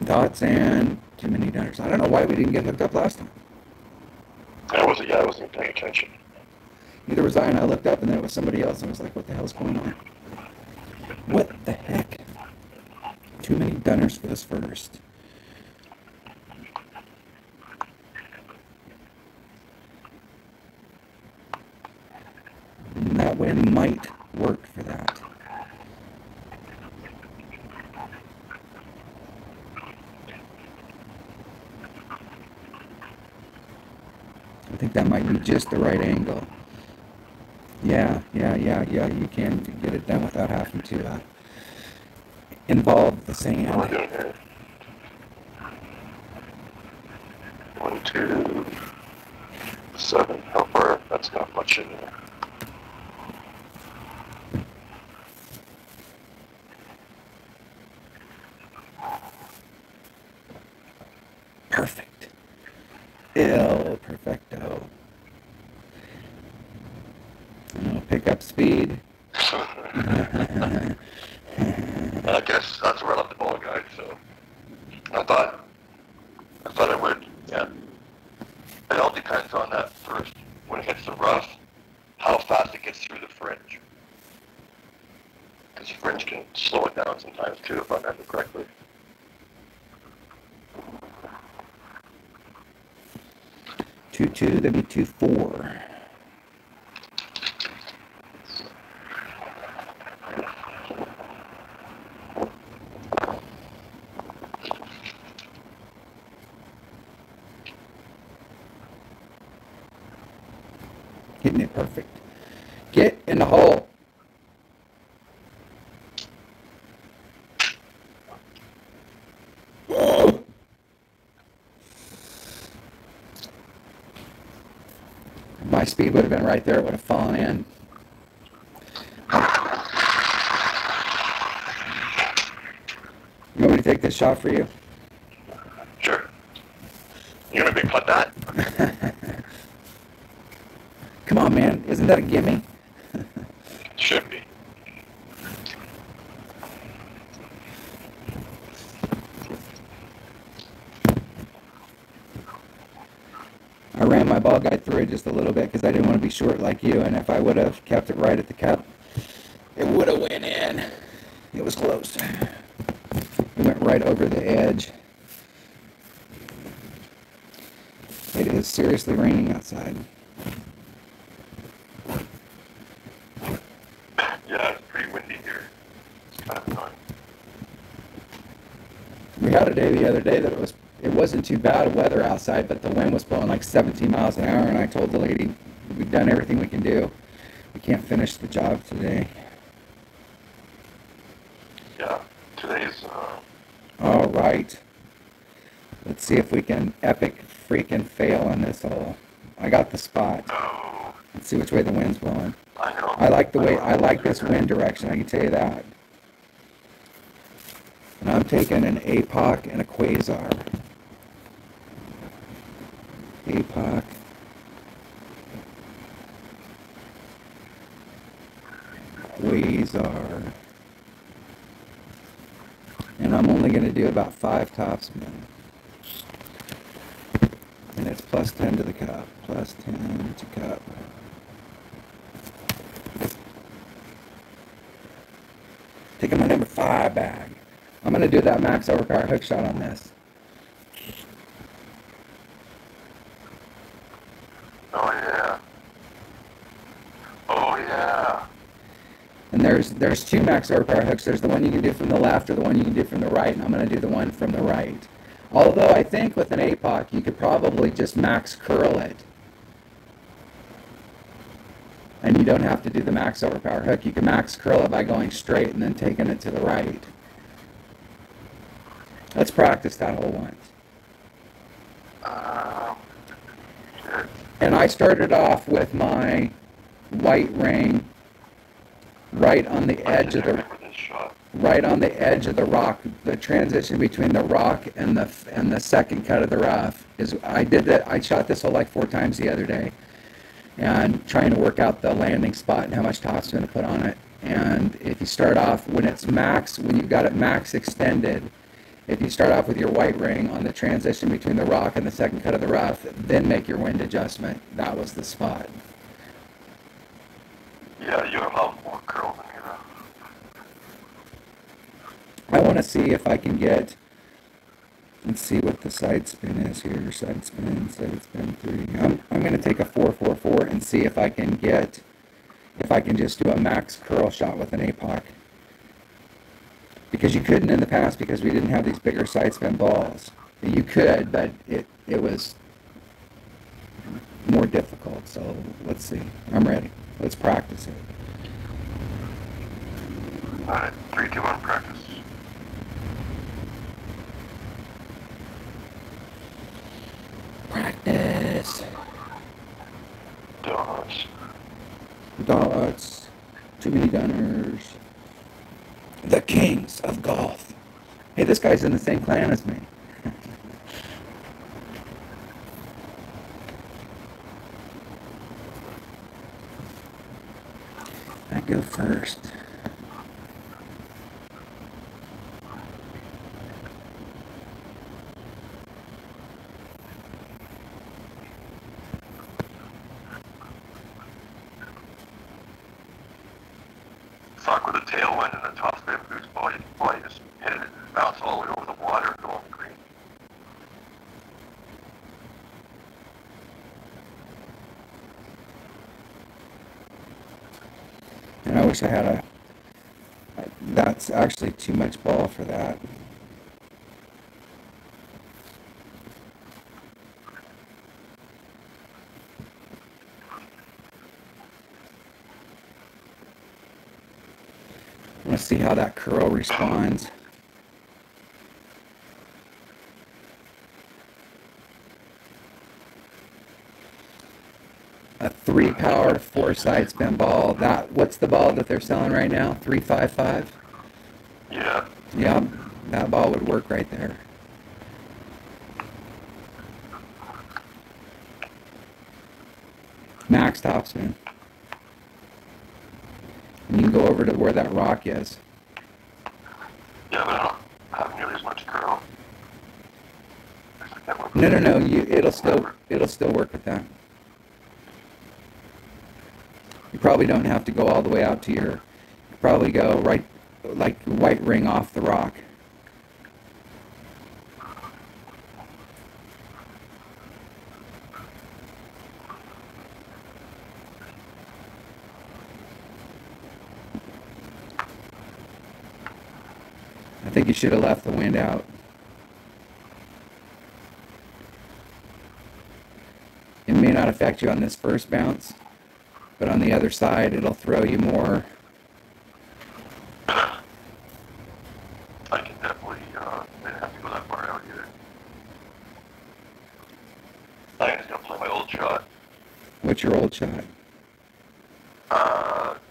Dots and too many dunners. I don't know why we didn't get hooked up last time. I wasn't paying attention. Neither was I, and I looked up and then it was somebody else, and I was like, what the hell's going on? What the heck? Too many dunners for this first. And that wind might work for that. I think that might be just the right angle. Yeah, you can get it done without having to involve the What am I sand. doing here? 1, 2, 7. How far? That's not much in there. Perfect. Il perfecto. I'll pick up speed. I guess that's where I left the ball guide, so I thought I would, yeah. It all depends on that first, when it hits the rough, how fast it gets through the fringe. Because the fringe can slow it down sometimes too, if I remember correctly. Two, that'd be 2-4. Hitting it perfect. Get in the hole. Whoa. My speed would have been right there. It would have fallen in. You want me to take this shot for you? Sure. You're gonna big putt that? Come on, man. Isn't that a gimme? Should be. I ran my ball guide through it just a little bit because I didn't want to be short like you, and if I would have kept it right at the cup, it would have went in. It was close. It went right over the edge. It is seriously raining outside. Yeah, it's pretty windy here. It's kind of annoying. We had a day the other day that it wasn't too bad weather outside, but the wind was blowing like 17 miles an hour, and I told the lady, we've done everything we can do. We can't finish the job today. Yeah, today's, All right. Let's see if we can epic freaking fail on this hole. I got the spot. oh, Let's see which way the wind's blowing. I know. I like this wind direction, I can tell you that. And I'm taking an APOC and a Quasar. APOC. Quasar. And I'm only going to do about 5 topspin. And it's plus 10 to the cup. Plus 10 to cup. Taking my number 5 bag. I'm going to do that max overpower hook shot on this. Oh, yeah. Oh, yeah. And there's 2 max overpower hooks. There's the one you can do from the left or the one you can do from the right, and I'm going to do the one from the right. Although I think with an APOC, you could probably just max curl it. And you don't have to do the max overpower hook. You can max curl it by going straight and then taking it to the right. Let's practice that hole once. Sure. And I started off with my white ring right on the edge of the rock. The transition between the rock and the second cut of the rough is I did that. I shot this hole like 4 times the other day, and trying to work out the landing spot and how much topspin to put on it. And if you start off when you've got it max extended, if you start off with your white ring on the transition between the rock and the second cut of the rough, then make your wind adjustment. That was the spot. Yeah, you'll have more curl than you. I want to see if I can get, let's see what the side spin is here. Side spin 3. I'm going to take a 4-4-4 and see if I can just do a max curl shot with an APOC. Because you couldn't in the past because we didn't have these bigger side spin balls. You could, but it was more difficult. So let's see. I'm ready. Let's practice it. Alright, 3, 2, 1, practice. Practice. Dots. Dots. Too many gunners. The kings of golf. Hey, this guy's in the same clan as me. I go first. Fuck with a tailwind and the top spin boost ball, you probably just hit it and bounce all the way over the water and go on the green. And I wish I had a... That's actually too much ball for that. I want to see how that curl responds. A 3-power 4-side spin ball. What's the ball that they're selling right now? 355? Yeah. Yeah, that ball would work right there. Max topspin. And you can go over to where that rock is. Yeah, but I don't have nearly as much curl. No. It'll still work with that. You probably don't have to go all the way out to your. You probably go right, like white ring off the rock. I think you should have left the wind out. It may not affect you on this first bounce, but on the other side, it'll throw you more. I can definitely, didn't have to go that far out either. I think I'm just gonna play my old shot. What's your old shot?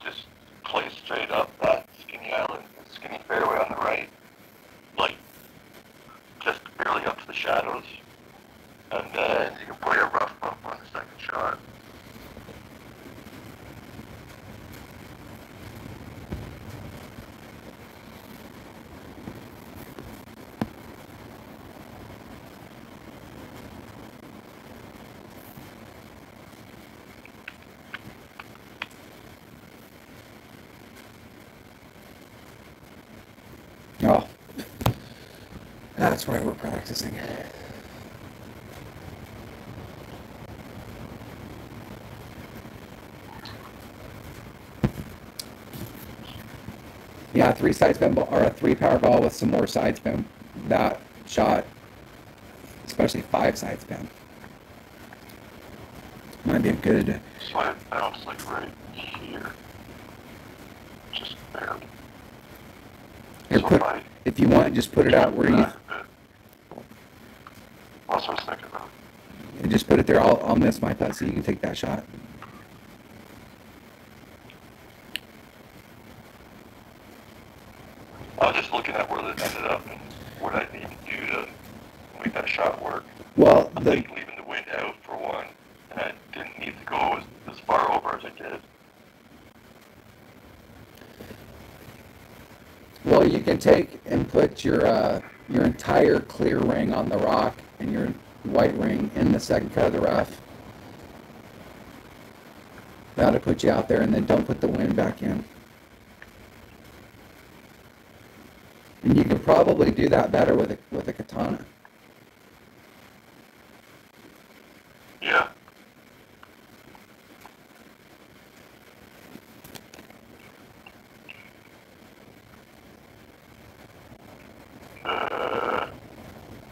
Just play straight up that skinny island, skinny fairway on the right. Like, just barely up to the shadows. And then you can play a rough bump on the second shot. Oh, that's why we're practicing. Yeah, 3 side spin ball, or a 3-power ball with some more side spin. That shot, especially 5 side spin, might be a good. So I bounce like right here. Just barely. Here, if you want, just put it out where you. That's what I was thinking about. Just put it there. I'll miss my putt so you can take that shot. I was just looking at where it ended up and what I need to do to make that shot work. Well, I think leaving the wind out for one, and I didn't need to go as far over as I did. Well, you can take and put your entire clear ring on the rock and your white ring in the second cut of the rough. That'll put you out there, and then don't put the wind back in. And you can probably do that better with a katana. Yeah.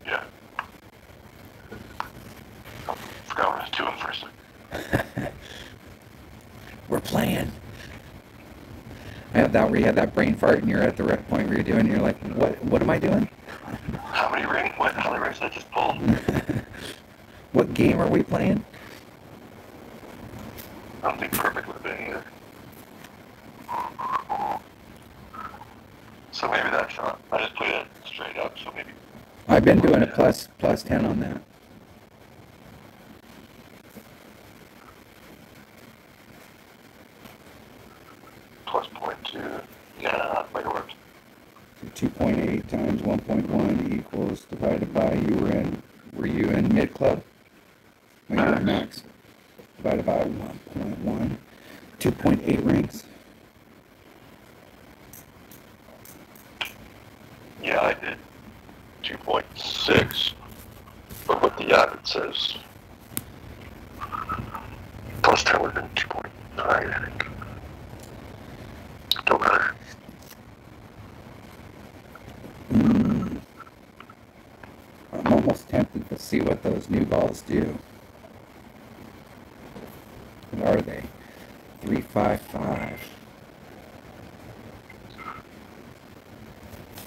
Yeah. I forgot what I was doing for a second. We're playing. playing? I have that where you had that brain fart and you're at the right point where you're doing, you're like, what am I doing? How many rings did I just pull? What game are we playing? I don't think perfect would have been either. So maybe that shot. I just played it straight up, so maybe. I've been doing a plus 10 on that. Plus 0.2. Yeah, that might have worked. 2.8 times 1.1 equals divided by, were you in mid club? No, you were max. Divided by 1.1. 2.8 rings. Yeah, I did 2.6, but what the app it says plus 10 would have been 2.9, I think. Don't matter. I'm almost tempted to see what those new balls do. What are they? 355.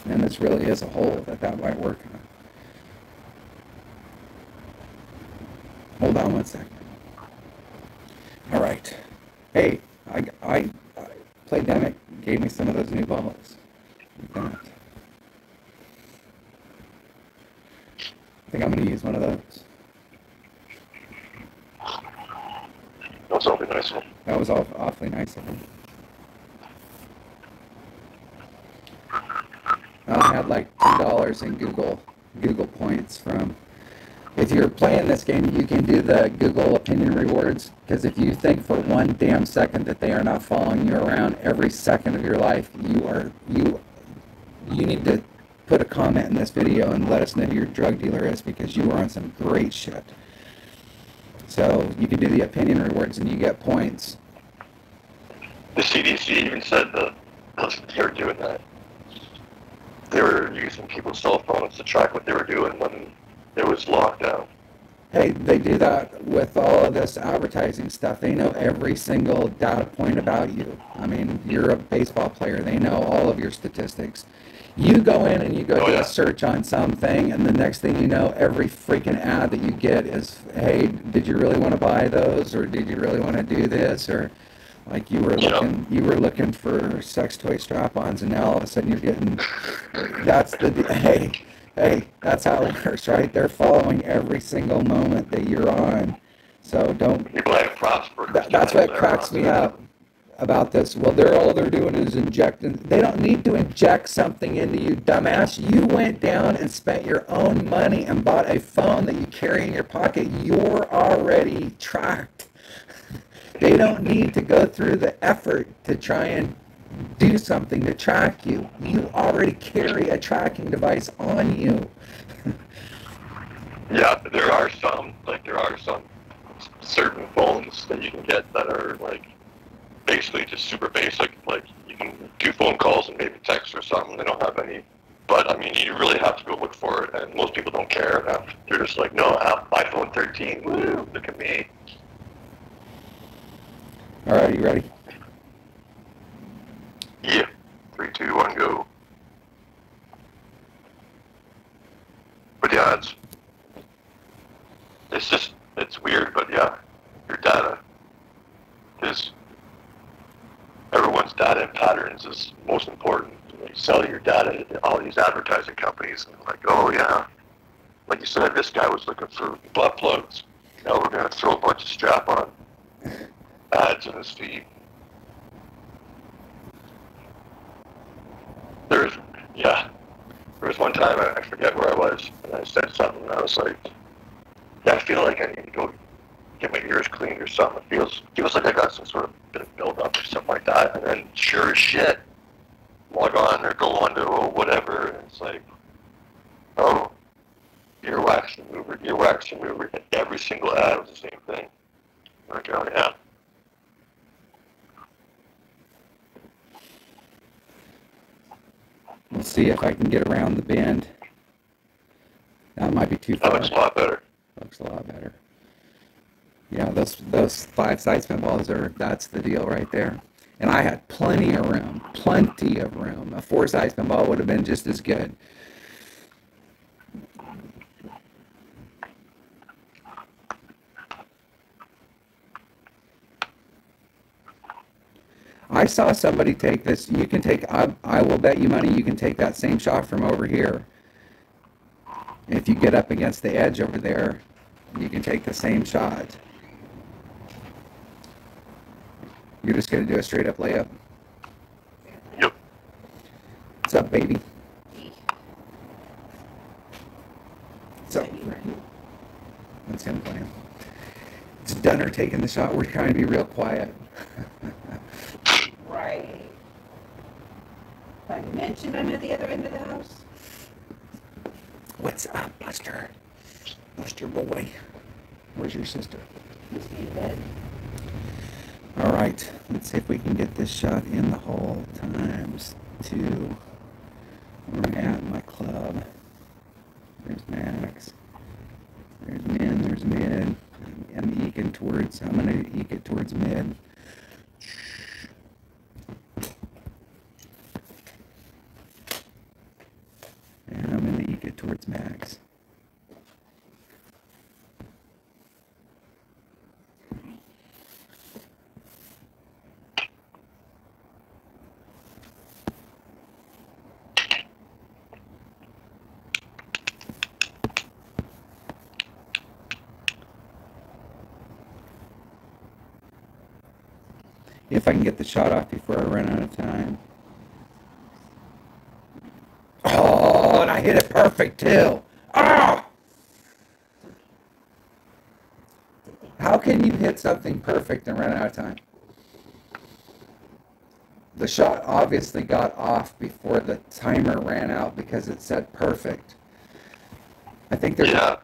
And this really is a hole that might work on. Hold on one second. All right. Hey, I Playdemic gave me some of those new balls. I think I'm going to use one of those. That's awfully nice one. That was awfully nice of him. I had like $2 in Google points from. If you're playing this game, you can do the Google opinion rewards, because if you think for one damn second that they are not following you around every second of your life, you need to put a comment in this video and let us know who your drug dealer is, because you are on some great shit. So you can do the opinion rewards and you get points. The CDC even said that they were doing that. They were using people's cell phones to track what they were doing when it was lockdown. Hey, they do that with all of this advertising stuff. They know every single data point about you. I mean, you're a baseball player. They know all of your statistics. You go in and you go do a search on something, and the next thing you know, every freaking ad that you get is, hey, did you really want to buy those, or did you really want to do this, or like you were looking for sex toy strap-ons, and now all of a sudden you're getting. Hey, that's how it works, right? They're following every single moment that you're on. So don't. That's what cracks me up about this. Well, all they're doing is injecting. They don't need to inject something into you, dumbass. You went down and spent your own money and bought a phone that you carry in your pocket. You're already tracked. They don't need to go through the effort to try and do something to track you. You already carry a tracking device on you. Yeah, there are some certain phones that you can get that are like basically just super basic. Like you can do phone calls and maybe text or something. They don't have any. But I mean, you really have to go look for it, and most people don't care. They're just like, no, I have iPhone 13. Woo, look at me. All right, you ready? Yeah. 3, 2, 1, go. But yeah, it's weird, but yeah, your data is, everyone's data and patterns is most important. You sell your data to all these advertising companies, and like, oh yeah, like you said, this guy was looking for butt plugs. Now we're going to throw a bunch of strap-on ads in his feed. There was one time, I forget where I was, and I said something, and I was like, yeah, I feel like I need to go get my ears cleaned or something. It feels like I got some sort of bit of build-up or something like that, and then sure as shit, log on or go on to whatever, and it's like, oh, earwax remover, and every single ad was the same thing. I'm like, oh yeah. We'll see if I can get around the bend. That might be too far. That looks a lot better. Looks a lot better. Yeah, those 5 side spin balls that's the deal right there. And I had plenty of room, plenty of room. A 4 side spin ball would have been just as good. I saw somebody take this. You can take, I will bet you money you can take that same shot from over here. If you get up against the edge over there, you can take the same shot. You're just going to do a straight up layup. Yep. What's up, baby? What's up? That's him playing. It's Dunner taking the shot. We're trying to be real quiet. Right. I mentioned I'm at the other end of the house. What's up, Buster? Buster boy. Where's your sister? Must be in bed. All right. Let's see if we can get this shot in the hole times 2. We're at my club. There's Max. There's min. There's mid. I'm eking towards. I'm gonna eke it towards mid. And I'm gonna eke it towards Max. If I can get the shot off before I run out of time. Oh, and I hit it perfect too. Ah! How can you hit something perfect and run out of time? The shot obviously got off before the timer ran out because it said perfect. I think there's Yeah.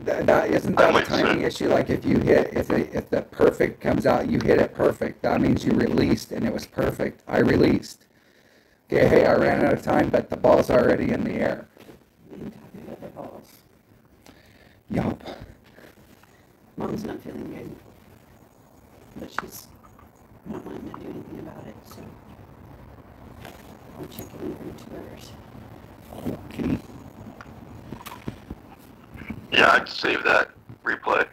that isn't that a timing issue? Like if you hit if the perfect comes out, you hit it perfect. That means you released and it was perfect. I released. Okay, hey, I ran out of time, but the ball's already in the air. I'm talking about the balls. Yup. Mom's not feeling good. But she's not wanting to do anything about it, so I'll check it in for 2 hours. Okay. Yeah, I'd save that replay.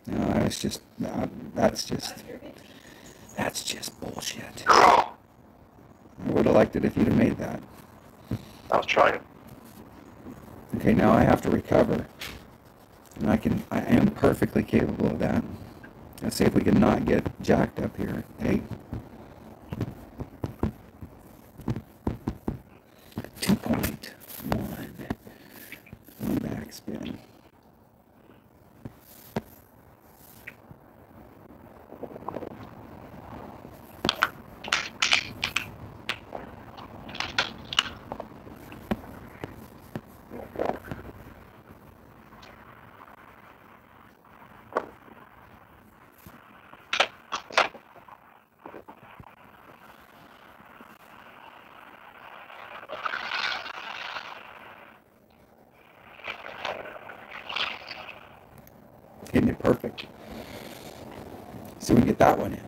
No, it's just that's just bullshit. Oh, I would have liked it if you'd have made that. I was trying. Okay, now I have to recover. And I am perfectly capable of that. Let's see if we can not get jacked up here. Hey. 2.1. One backspin. Hitting it perfect. So we get that one in.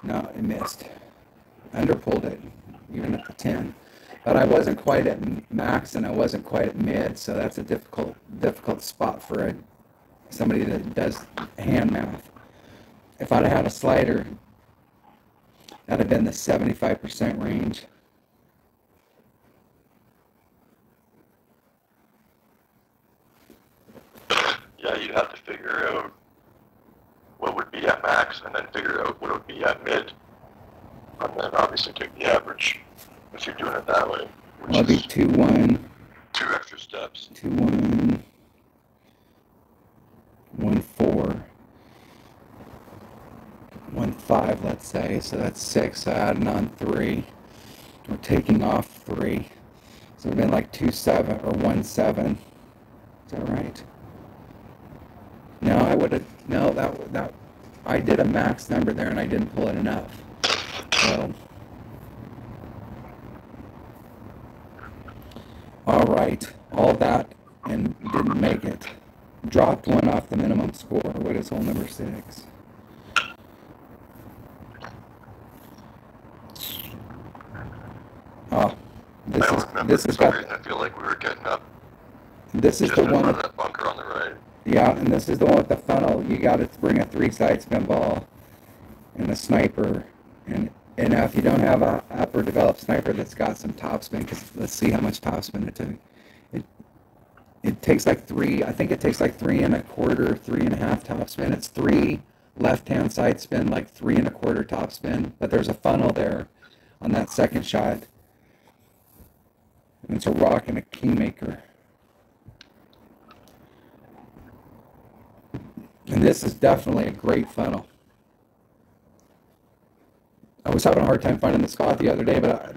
No, it missed. Underpulled it, even at the 10. But I wasn't quite at max and I wasn't quite at mid, so that's a difficult spot for somebody that does hand math. If I'd have had a slider, that'd have been the 75% range. Yeah, you'd have to figure out what would be at max and then figure out what would be at mid. And then obviously take the average if you're doing it that way. Which I'll be is 2-1, 2 extra steps. 2-1, 1-4, 1-5, let's say. So that's 6. So adding on 3. We're taking off 3. So it'd been like 2-7 or 1-7. Is that right? No, I would have. No, that I did a max number there and I didn't pull it enough. So, all right, all that and didn't make it. dropped one off the minimum score. What is hole number 6? Oh, I don't remember. this For has some got, reason, I feel like we were getting up this is just the in one front with, of that bunker on the right. yeah, and this is the one with the funnel. You got to bring a 3-side spin ball and a sniper. And now if you don't have a upper developed sniper that's got some topspin, because let's see how much topspin it took. It, it takes like 3, I think it takes like 3 1/4, 3.5 topspin. It's 3 left-hand side spin, like 3 1/4 topspin. But there's a funnel there on that second shot. And it's a rock and a keymaker. And this is definitely a great funnel. I was having a hard time finding the spot the other day, but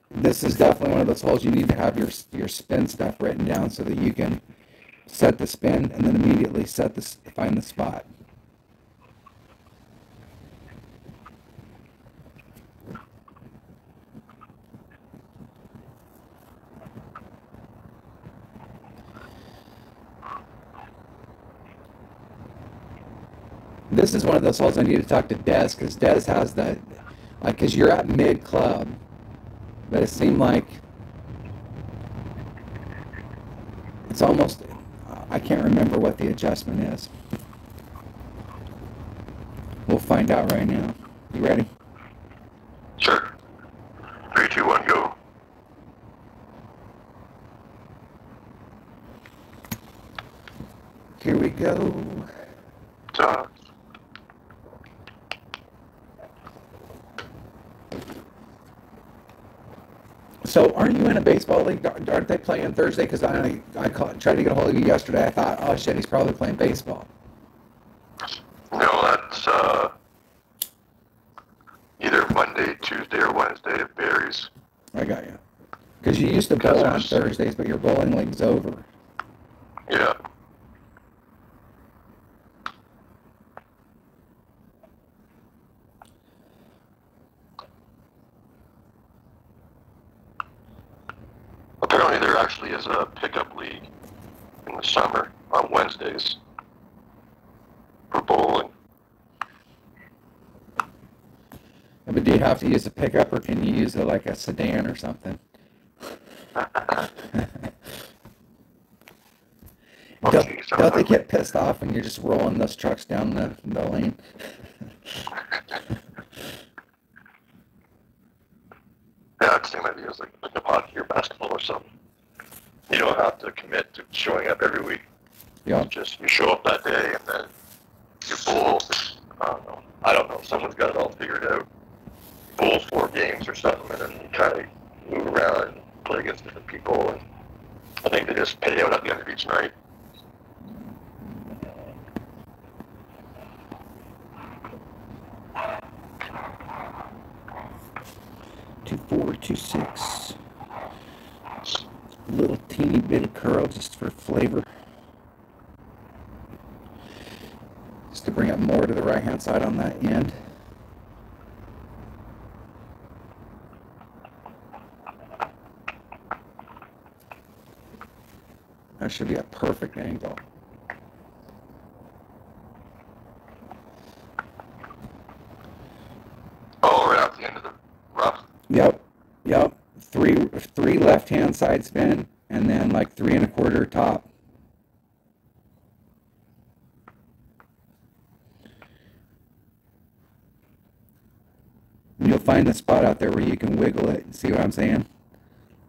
this is definitely one of those holes you need to have your spin stuff written down so that you can set the spin and then immediately find the spot. This is one of those holes I need to talk to Des, because Des has that, like, because you're at mid club, but it seemed like it's almost, I can't remember what the adjustment is. We'll find out right now. You ready? Sure. 3, 2, 1, go. Here we go. Duh. So, aren't you in a baseball league? Aren't they playing Thursday? Because tried to get a hold of you yesterday. I thought, oh shit, he's probably playing baseball. No, that's either Monday, Tuesday, or Wednesday. It varies. I got you. Because you used to bowl on Thursdays, but your bowling league's over. Yeah. Apparently there actually is a pickup league in the summer on Wednesdays for bowling. Yeah, but do you have to use a pickup, or can you use like a sedan or something? Don't they get pissed off when you're just rolling those trucks down the lane? Yeah, I'd say maybe it's like picking up hockey or basketball or something. You don't have to commit to showing up every week. Yeah. Just you show up that day and then you bowl. I don't know. Someone's got it all figured out. Bowl 4 games or something, and then you kind of move around and play against different people. And I think they just pay out at the end of each night. Two 4, 2 6. Little teeny bitty curl just for flavor. Just to bring it more to the right hand side on that end. That should be a perfect angle. Oh, right at the end of the rough. Yep. Three left hand side spin, and then like 3 1/4 top. And you'll find the spot out there where you can wiggle it. See what I'm saying?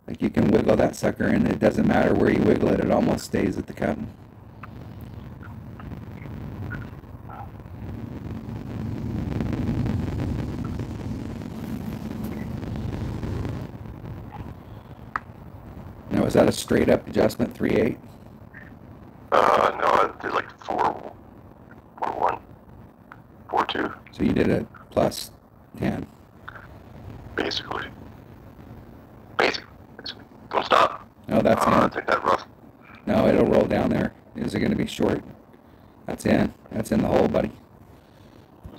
Like you can wiggle that sucker, and it doesn't matter where you wiggle it; it almost stays at the cup. Now, is that a straight up adjustment 3/8? No, I did like 4-1, 4-2. So you did a plus 10. Basically. Don't stop. No, that's in. Take that rough. No, it'll roll down there. Is it going to be short? That's in. That's in the hole, buddy.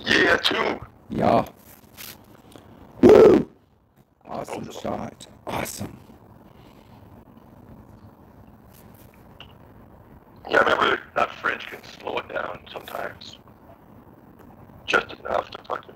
Yeah, 2. Yeah. Woo! Awesome shot. Awesome. Yeah, I remember that fringe can slow it down sometimes. Just enough to fucking...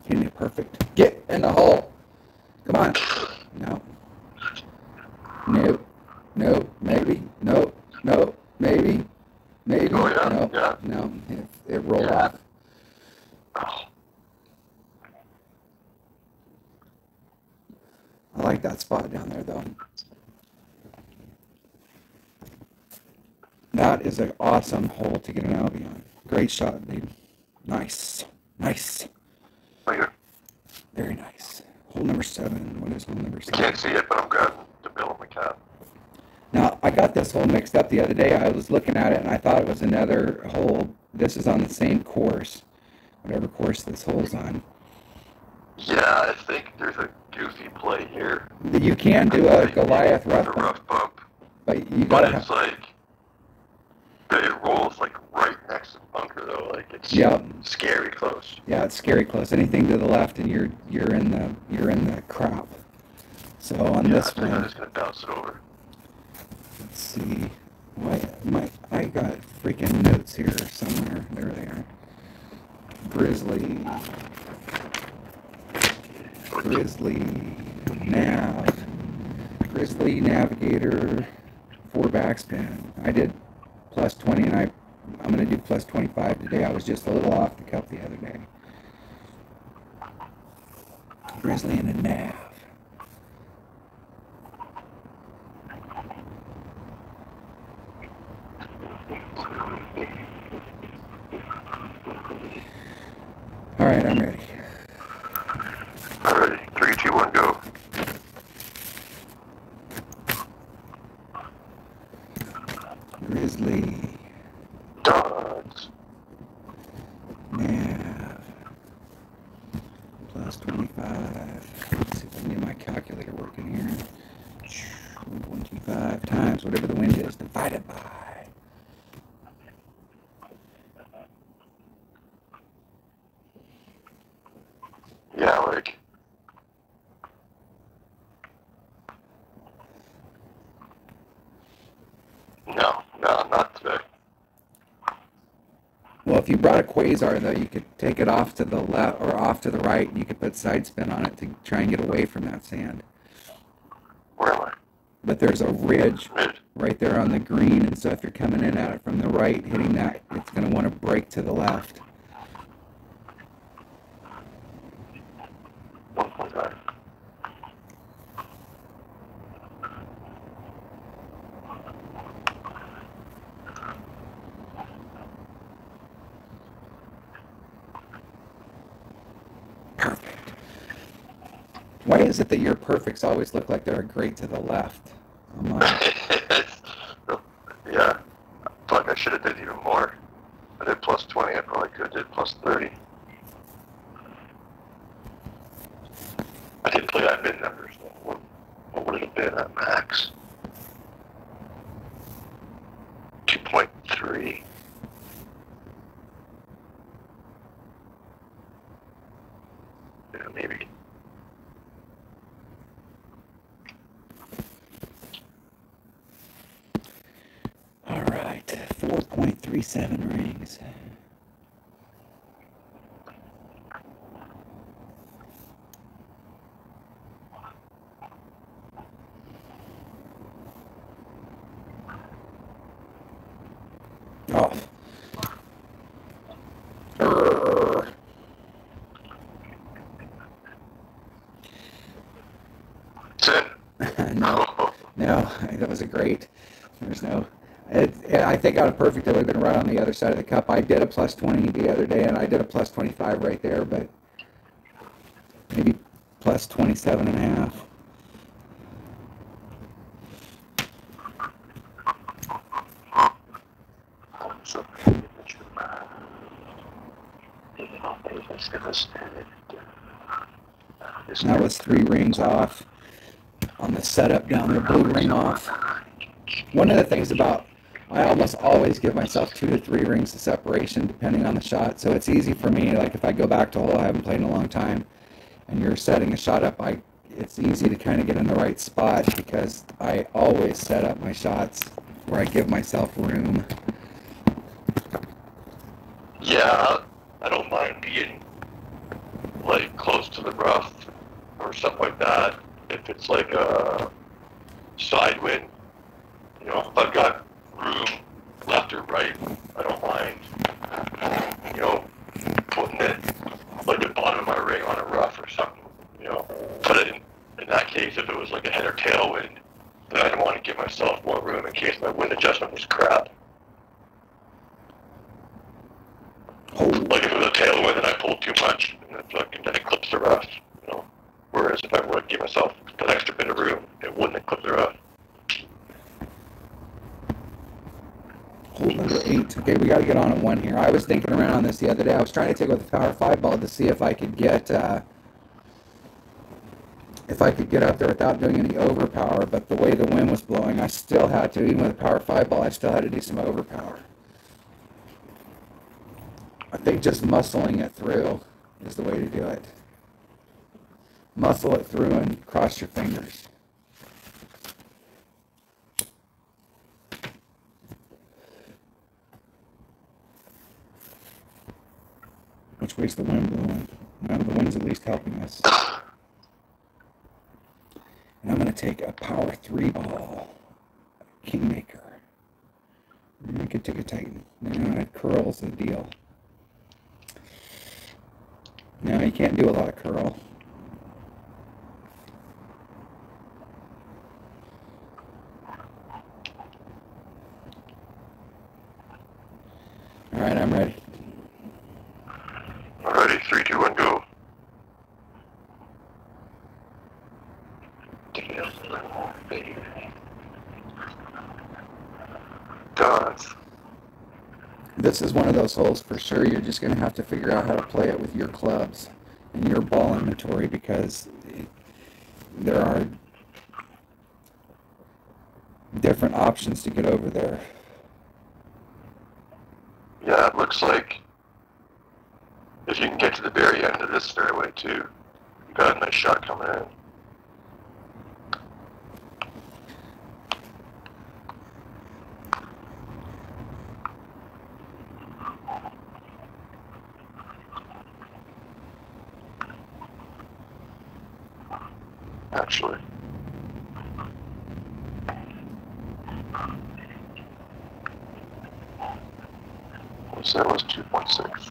Getting it perfect. Get in the hole. Come on. No. No. No. Maybe. No. No. Maybe. Maybe. Oh, yeah, No. yeah. No. It rolled off. Oh, I like that spot down there, though. That is an awesome hole to get an Albie on. Great shot, dude. Nice. Nice. right here. Very nice. Hole number 7. What is hole number You 7? can't see it, but I'm grabbing the bill of my cap. Now, I got this hole mixed up the other day. I was looking at it, and I thought it was another hole. This is on the same course, whatever course this hole's on. Yeah, I think there's a goofy play here. You can do a Goliath The rough bump, rough bump. but you But gotta it's like... It rolls like right next to the bunker though. Like it's scary close. Yeah, it's scary close. Anything to the left, and you're in the crop. So on Yeah, this I think I'm one, just gonna bounce it over. let's see. I got freaking notes here somewhere. There they are. Grizzly Navigator 4 backspin. I did plus 20, and I'm going to do plus 25 today. I was just a little off the cup the other day. Grizzly and a nav. All right, I'm ready. Alright, 3, 2, 1, go. Grizzly. Dogs. Nav. Plus 25. Let's see if I can get my calculator working here. 125 times whatever the wind is divided by. Yeah, like... No, not today. Well, if you brought a quasar, though, you could take it off to the left or off to the right, and you could put side spin on it to try and get away from that sand. Where am I? But there's a ridge Mid. right there on the green, and so if you're coming in at it from the right, hitting that, it's going to want to break to the left. 1.5. Perfect. Why is it that your perfects always look like they're great to the left? Yeah. Fuck, I should have did even more. I did plus 20, I probably could have did plus 30. I didn't play that mid numbers though. What would it have been at max? 2.3. Yeah, maybe. All right, 4.37 rings. Off. No, that was a great. There's no. I think on a perfect, it would have been right on the other side of the cup. I did a plus 20 the other day, and I did a plus 25 right there, but plus 27.5. And that was 3 rings off on the setup down there, blue ring off. One of the things about, I almost always give myself 2 to 3 rings of separation depending on the shot. So it's easy for me, like if I go back to a hole I haven't played in a long time and you're setting a shot up, it's easy to kind of get in the right spot because I always set up my shots where I give myself room. Yeah, I don't mind being like close to the rough or something like that. If it's like a side wind, you know, if I've got room left or right, I don't mind, you know, putting it like the bottom of my ring on a rough or something, you know. But in that case, if it was like a head or tailwind, then I'd want to give myself more room in case my wind adjustment was crap. Like if it was a tailwind and I pulled too much, and then it clips the rough, you know. Whereas if I would give myself an extra bit of room, it wouldn't clip the rough. Hole number 8. Okay, we got to get on at 1 here. I was thinking around on this the other day. I was trying to take with the Power 5 ball to see if I could get up there without doing any overpower. But the way the wind was blowing, I still had to, even with a Power 5 ball, I still had to do some overpower. I think just muscling it through is the way to do it. Muscle it through and cross your fingers. Which way's the wind blowing? Well, the wind's at least helping us. And I'm going to take a Power 3 ball. Kingmaker. I could take a Titan. No, it curls the deal. No, you can't do a lot of curl. Alright, I'm ready. Alrighty, 3, 2, 1, go. Dance. This is one of those holes for sure. You're just going to have to figure out how to play it with your clubs and your ball inventory because there are different options to get over there. Yeah, it looks like if you can get to the very end of this fairway too, you got a nice shot coming in. Actually. So that was 2.6.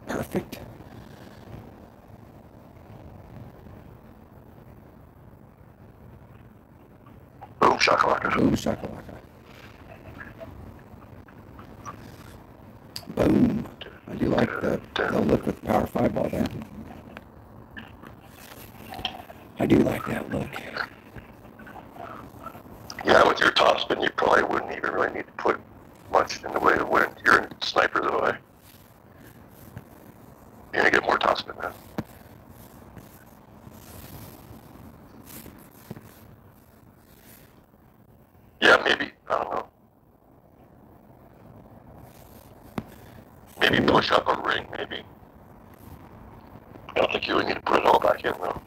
Perfect. Boom shakalaka. Boom shakalaka. Boom. I do like the look with the Power 5 ball there. I do like that look. Yeah, with your topspin, you probably wouldn't even really need to put much in the way of wind. You're in sniper though, eh? You're gonna get more topspin now. Yeah, maybe. I don't know. Maybe push up a ring, maybe. I don't think you would need to put it all back in though.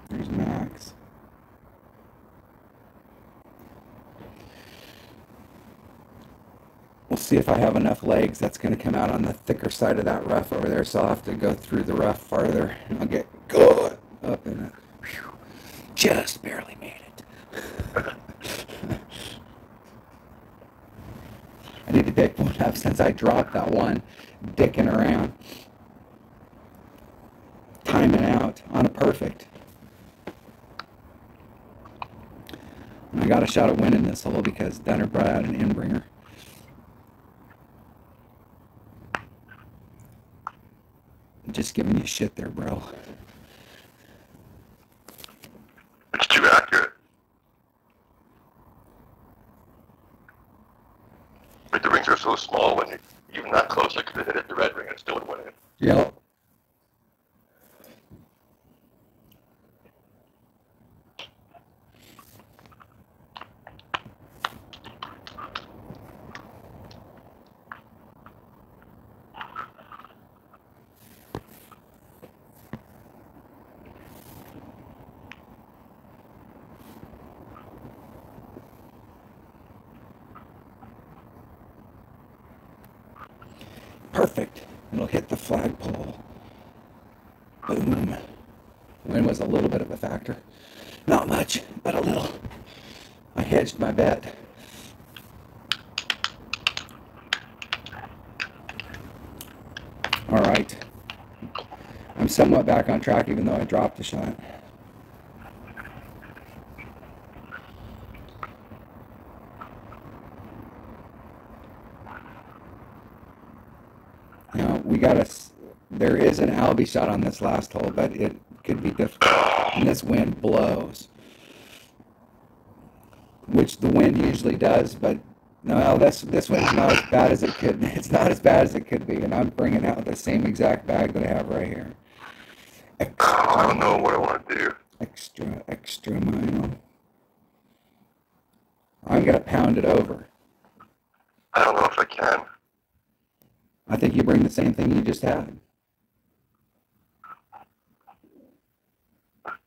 There's Max. We'll see if I have enough legs. That's going to come out on the thicker side of that rough over there, so I'll have to go through the rough farther. I'll get good up in it. Whew. Just barely made it. I need to pick one up since I dropped that one dicking around. out on a perfect. I got a shot at winning this hole because Dunner brought out an inbringer. Just giving you shit there, bro. It's too accurate. But the rings are so small when you're even that close, I could have hit it the red ring and it still would have went in. Yep. Perfect. It'll hit the flagpole. Boom. Wind was a little bit of a factor. Not much, but a little. I hedged my bet. All right. I'm somewhat back on track even though I dropped a shot. Now, there is an Albie shot on this last hole, but it could be difficult. And this wind blows. Which the wind usually does, but no, this one's not as bad as it could. It's not as bad as it could be, and I'm bringing out the same exact bag that I have right here. I don't know what I want to do. Extra mile. I'm gonna pound it over. I don't know if I can. I think you bring the same thing you just had.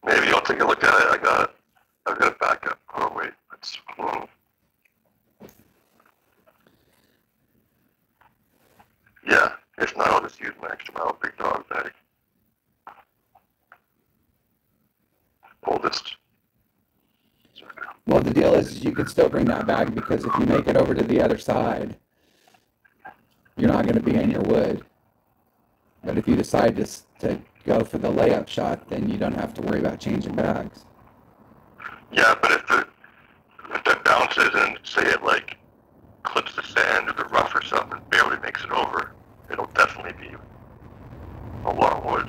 Maybe I'll take a look at it. I've got a backup. Oh wait, yeah. If not, I'll just use my extra mile big dog bag. Oldest. Well, the deal is you can still bring that bag because if you make it over to the other side, you're not going to be in your wood. But if you decide to go for the layup shot, then you don't have to worry about changing bags. Yeah, but if that bounces and say it like clips the sand or the rough or something, barely makes it over, it'll definitely be a lot of wood.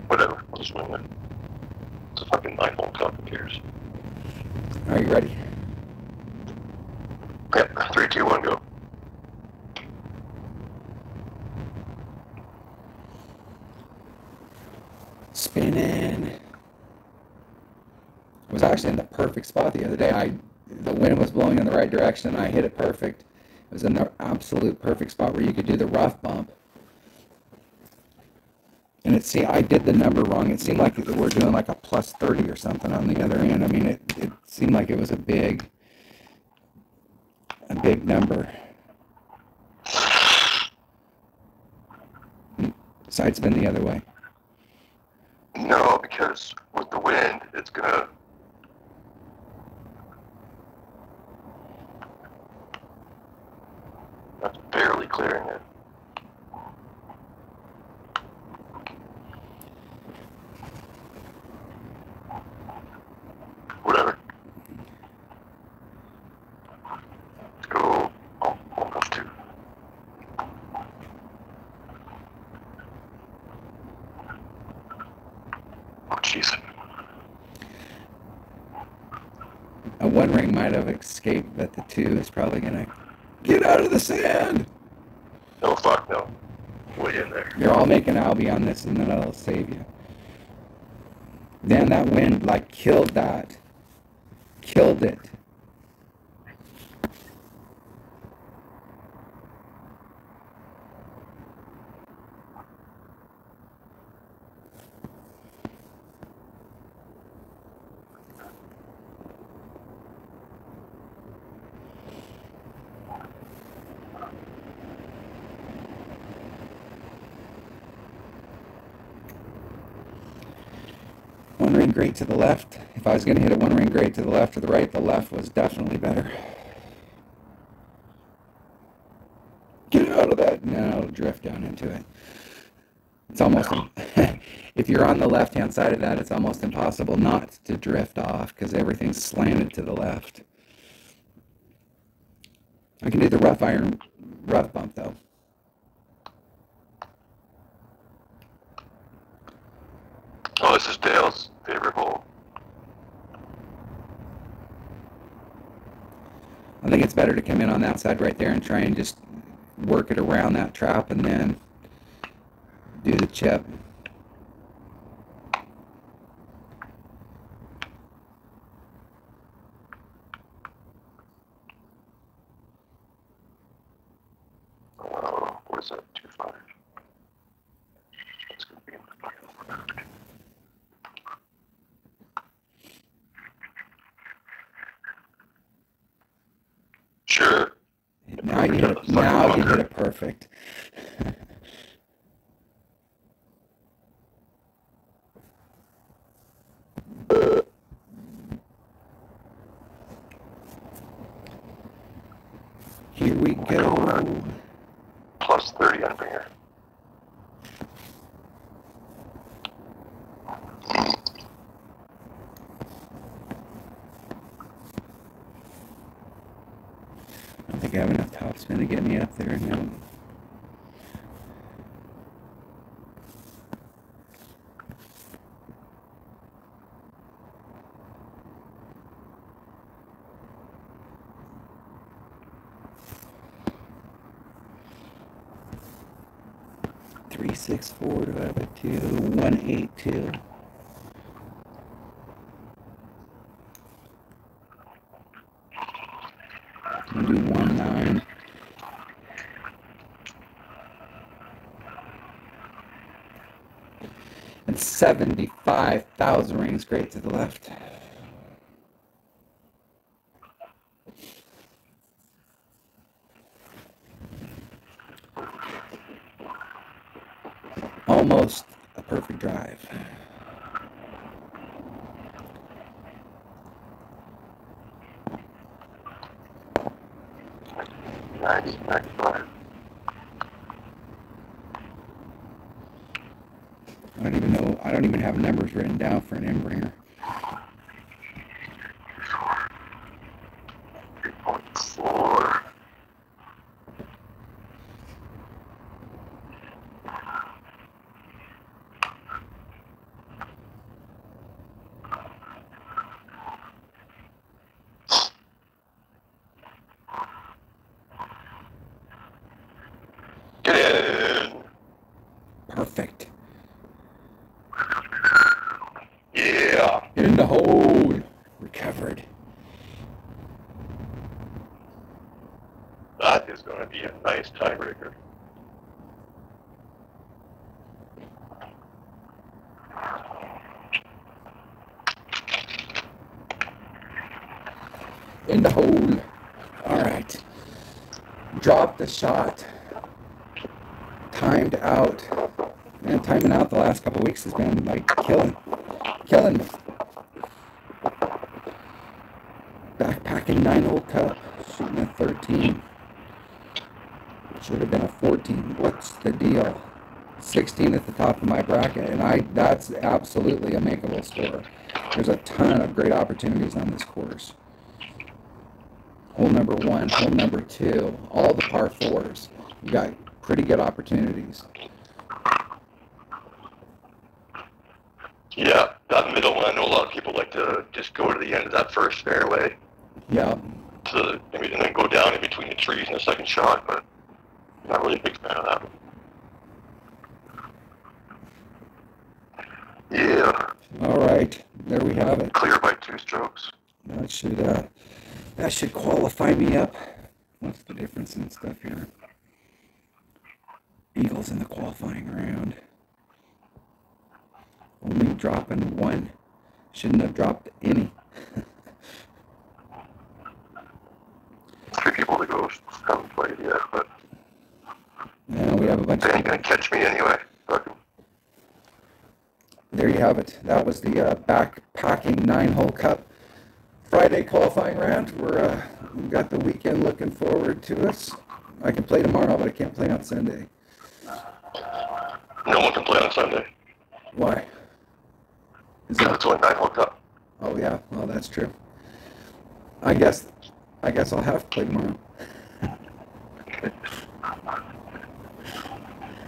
Whatever, I'll just wing it. It's a fucking 9-hole cup, who cares? Are you ready? Yep, 3, 2, 1, go. Spinning. It was actually in the perfect spot the other day. The wind was blowing in the right direction and I hit it perfect. It was in the absolute perfect spot where you could do the rough bump. And I did the number wrong. It seemed like we're doing like a plus 30 or something on the other end. I mean, it seemed like it was a big number. Side spin the other way. No, because with the wind, it's gonna... That's barely clearing it. Whatever. Let's go. Oh, almost 2. Oh, jeez. A 1 ring might have escaped, but the 2 is probably going to get out of the sand. No, fuck no. Way in there. You're all making Albie on this, and then it'll save you. Then that wind, killed that. Killed it. One ring great to the left. If I was going to hit a 1 ring great to the left or the right, the left was definitely better. out of that. Now it'll drift down into it. It's almost, if you're on the left-hand side of that, it's almost impossible not to drift off because everything's slanted to the left. I can do the rough bump though. Oh, this is Dale's favorite hole. I think it's better to come in on that side right there and try and just work it around that trap and then do the chip. What is that? 2.5. That's going to be in the final. Sure. Now you hit it perfect. Here we go. Plus 30 on finger. I don't think I have enough topspin to get me up there now. Three, 6, 4 divided by 2, 182. I'll do 19. And 75,000 rings great to the left. Almost a perfect drive. Nice, 95. I don't even have numbers written down for an Embringer. 3.4. Get in. Perfect. Yeah. In the hole. Recovered. That is going to be a nice tiebreaker. In the hole. All right. Drop the shot. Timed out. Man, timing out the last couple of weeks has been like killing me. Backpacking 9-hole cup, shooting a 13. Should have been a 14. What's the deal? 16 at the top of my bracket, and that's absolutely a makeable score. There's a ton of great opportunities on this course. Hole number 1, hole number 2, all the par 4s. You got pretty good opportunities. Yeah, that middle one, I know a lot of people like to just go to the end of that first fairway. Yeah. And then go down in between the trees in the second shot, but I'm not really a big fan of that. Yeah. All right, there we have it. Clear by 2 strokes. That should qualify me up. What's the difference in stuff here? Eagles in the qualifying round. Only dropping 1. Shouldn't have dropped any. 3 people to go haven't played yet, but Yeah, we have a bunch they of ain't gonna catch me anyway. Fuck 'em. There you have it. That was the backpacking 9-hole cup Friday qualifying round. We've got the weekend looking forward to us. I can play tomorrow, but I can't play on Sunday. No one can play on Sunday. Why? That's when 9 hooked up. Oh yeah, well that's true. I guess I'll have to play tomorrow.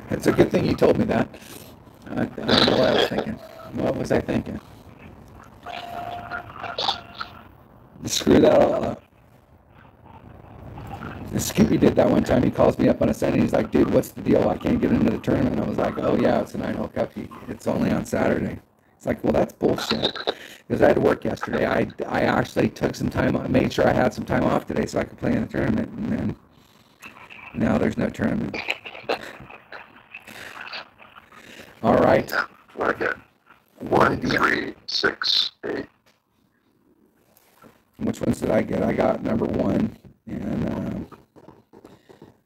It's a good thing you told me that. I don't know what I was thinking. What was I thinking? Screw that all up. Scooby did that one time. He calls me up on a Sunday. He's like, dude, what's the deal? I can't get into the tournament. I was like, oh yeah, it's a 9-hole cup. It's only on Saturday. It's like, well, that's bullshit. Because I had to work yesterday. I actually took some time, made sure I had some time off today so I could play in the tournament. And then now there's no tournament. All right. Yeah, what I get? 1, 3, 6, 8. Which ones did I get? I got number 1 and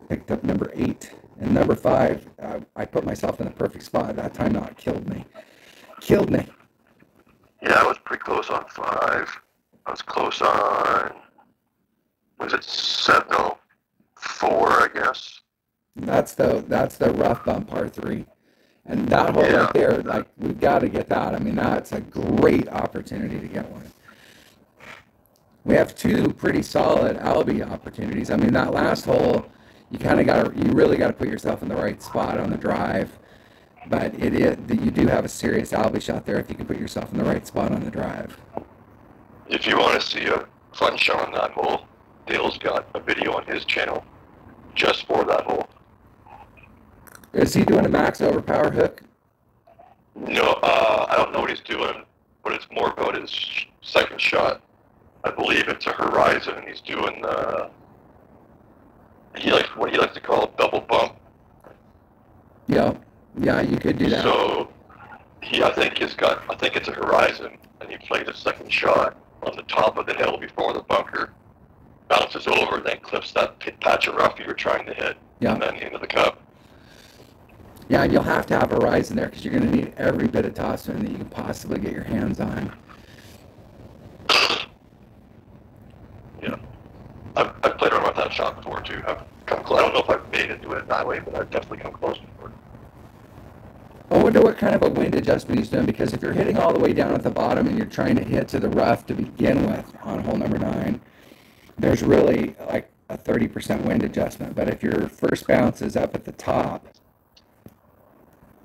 picked up number 8. And number 5, I put myself in the perfect spot. That time out killed me. Killed me. Yeah, I was pretty close on 5. I was close on, was it 7? No, 4, I guess. That's the rough bump par 3. And that hole right there, like, we've got to get that. I mean, that's a great opportunity to get one. We have 2 pretty solid Albie opportunities. I mean, that last hole, you really got to put yourself in the right spot on the drive. But you do have a serious Albie shot there if you can put yourself in the right spot on the drive. If you want to see a fun shot on that hole, Dale's got a video on his channel just for that hole. Is he doing a max overpower hook? No, I don't know what he's doing, but it's more about his second shot. I believe it's a horizon, and he's doing what he likes to call a double bump. Yeah, you could do that. So I think it's a horizon, and he played a second shot on the top of the hill before the bunker, bounces over, and then clips that patch of rough you were trying to hit, and then into the cup. Yeah, and you'll have to have a horizon there because you're going to need every bit of topspin that you can possibly get your hands on. Yeah, I've played around with that shot before too. I've come close. I don't know if I've made it do it that way, but I've definitely come close before. I wonder what kind of a wind adjustment he's doing, because if you're hitting all the way down at the bottom and you're trying to hit to the rough to begin with on hole number 9, there's really like a 30% wind adjustment. But if your first bounce is up at the top,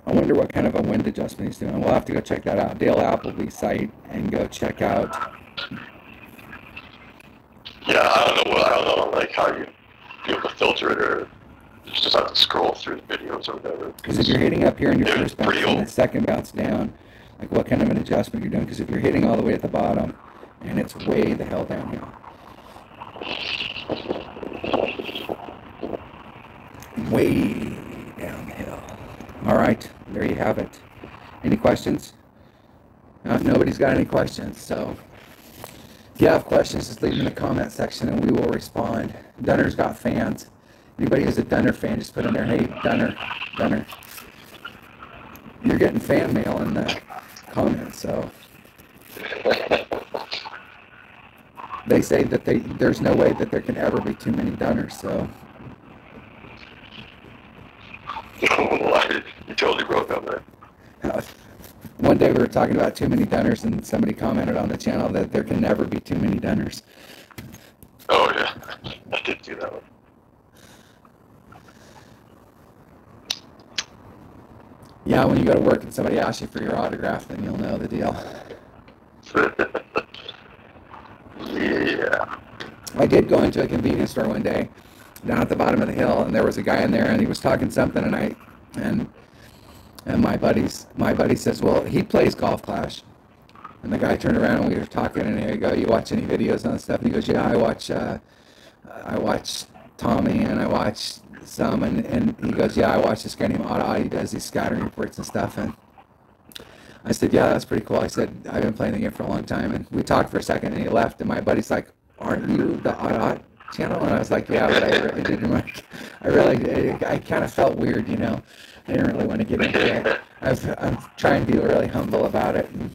I wonder what kind of a wind adjustment he's doing. We'll have to go check that out. Dale Appleby's site and go check out. Yeah, I don't know like how you be able to filter it, or you just have to scroll through the videos or whatever. Because if you're hitting up here in your first bounce and the second bounce down, like what kind of an adjustment you're doing? Because if you're hitting all the way at the bottom and it's way the hell downhill. Way downhill. All right, there you have it. Any questions? Nobody's got any questions, so if you have questions, just leave them in the comment section and we will respond. Dunner's got fans. Anybody who's a Dunner fan, just put in there, hey, Dunner. You're getting fan mail in the comments, so. They say that there's no way that there can ever be too many Dunners, so. You totally broke up there. One day we were talking about too many Dunners, and somebody commented on the channel that there can never be too many Dunners. Oh, yeah. I did see that one. Yeah, when you go to work and somebody asks you for your autograph, then you'll know the deal. Yeah. I did go into a convenience store one day down at the bottom of the hill, and there was a guy in there, and he was talking something, and my buddy says, well, he plays Golf Clash. And the guy turned around and we were talking, and I go, you watch any videos on stuff? And he goes, yeah, I watch Tommy, and I watch some, and he goes, yeah, I watch this guy named Odd. He does these scattering reports and stuff. And I said, yeah, that's pretty cool. I said, I've been playing the game for a long time. And we talked for a second, and he left, and my buddy's like, aren't you the Odd channel? And I was like, yeah, but I really didn't like, I kind of felt weird, you know. I didn't really want to get into it. I'm trying to be really humble about it. And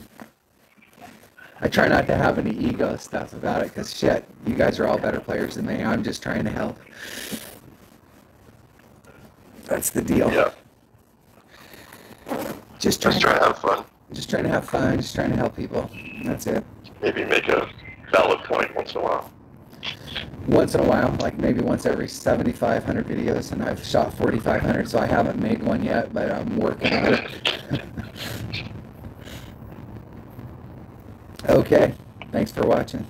I try not to have any ego stuff about it, because shit, you guys are all better players than me. I'm just trying to help. That's the deal. Yeah. Just Just trying to have fun. Just trying to have fun. Just trying to help people. That's it. Maybe make a valid point once in a while. Once in a while, like maybe once every 7,500 videos, and I've shot 4,500, so I haven't made one yet, but I'm working on it. Okay. Thanks for watching.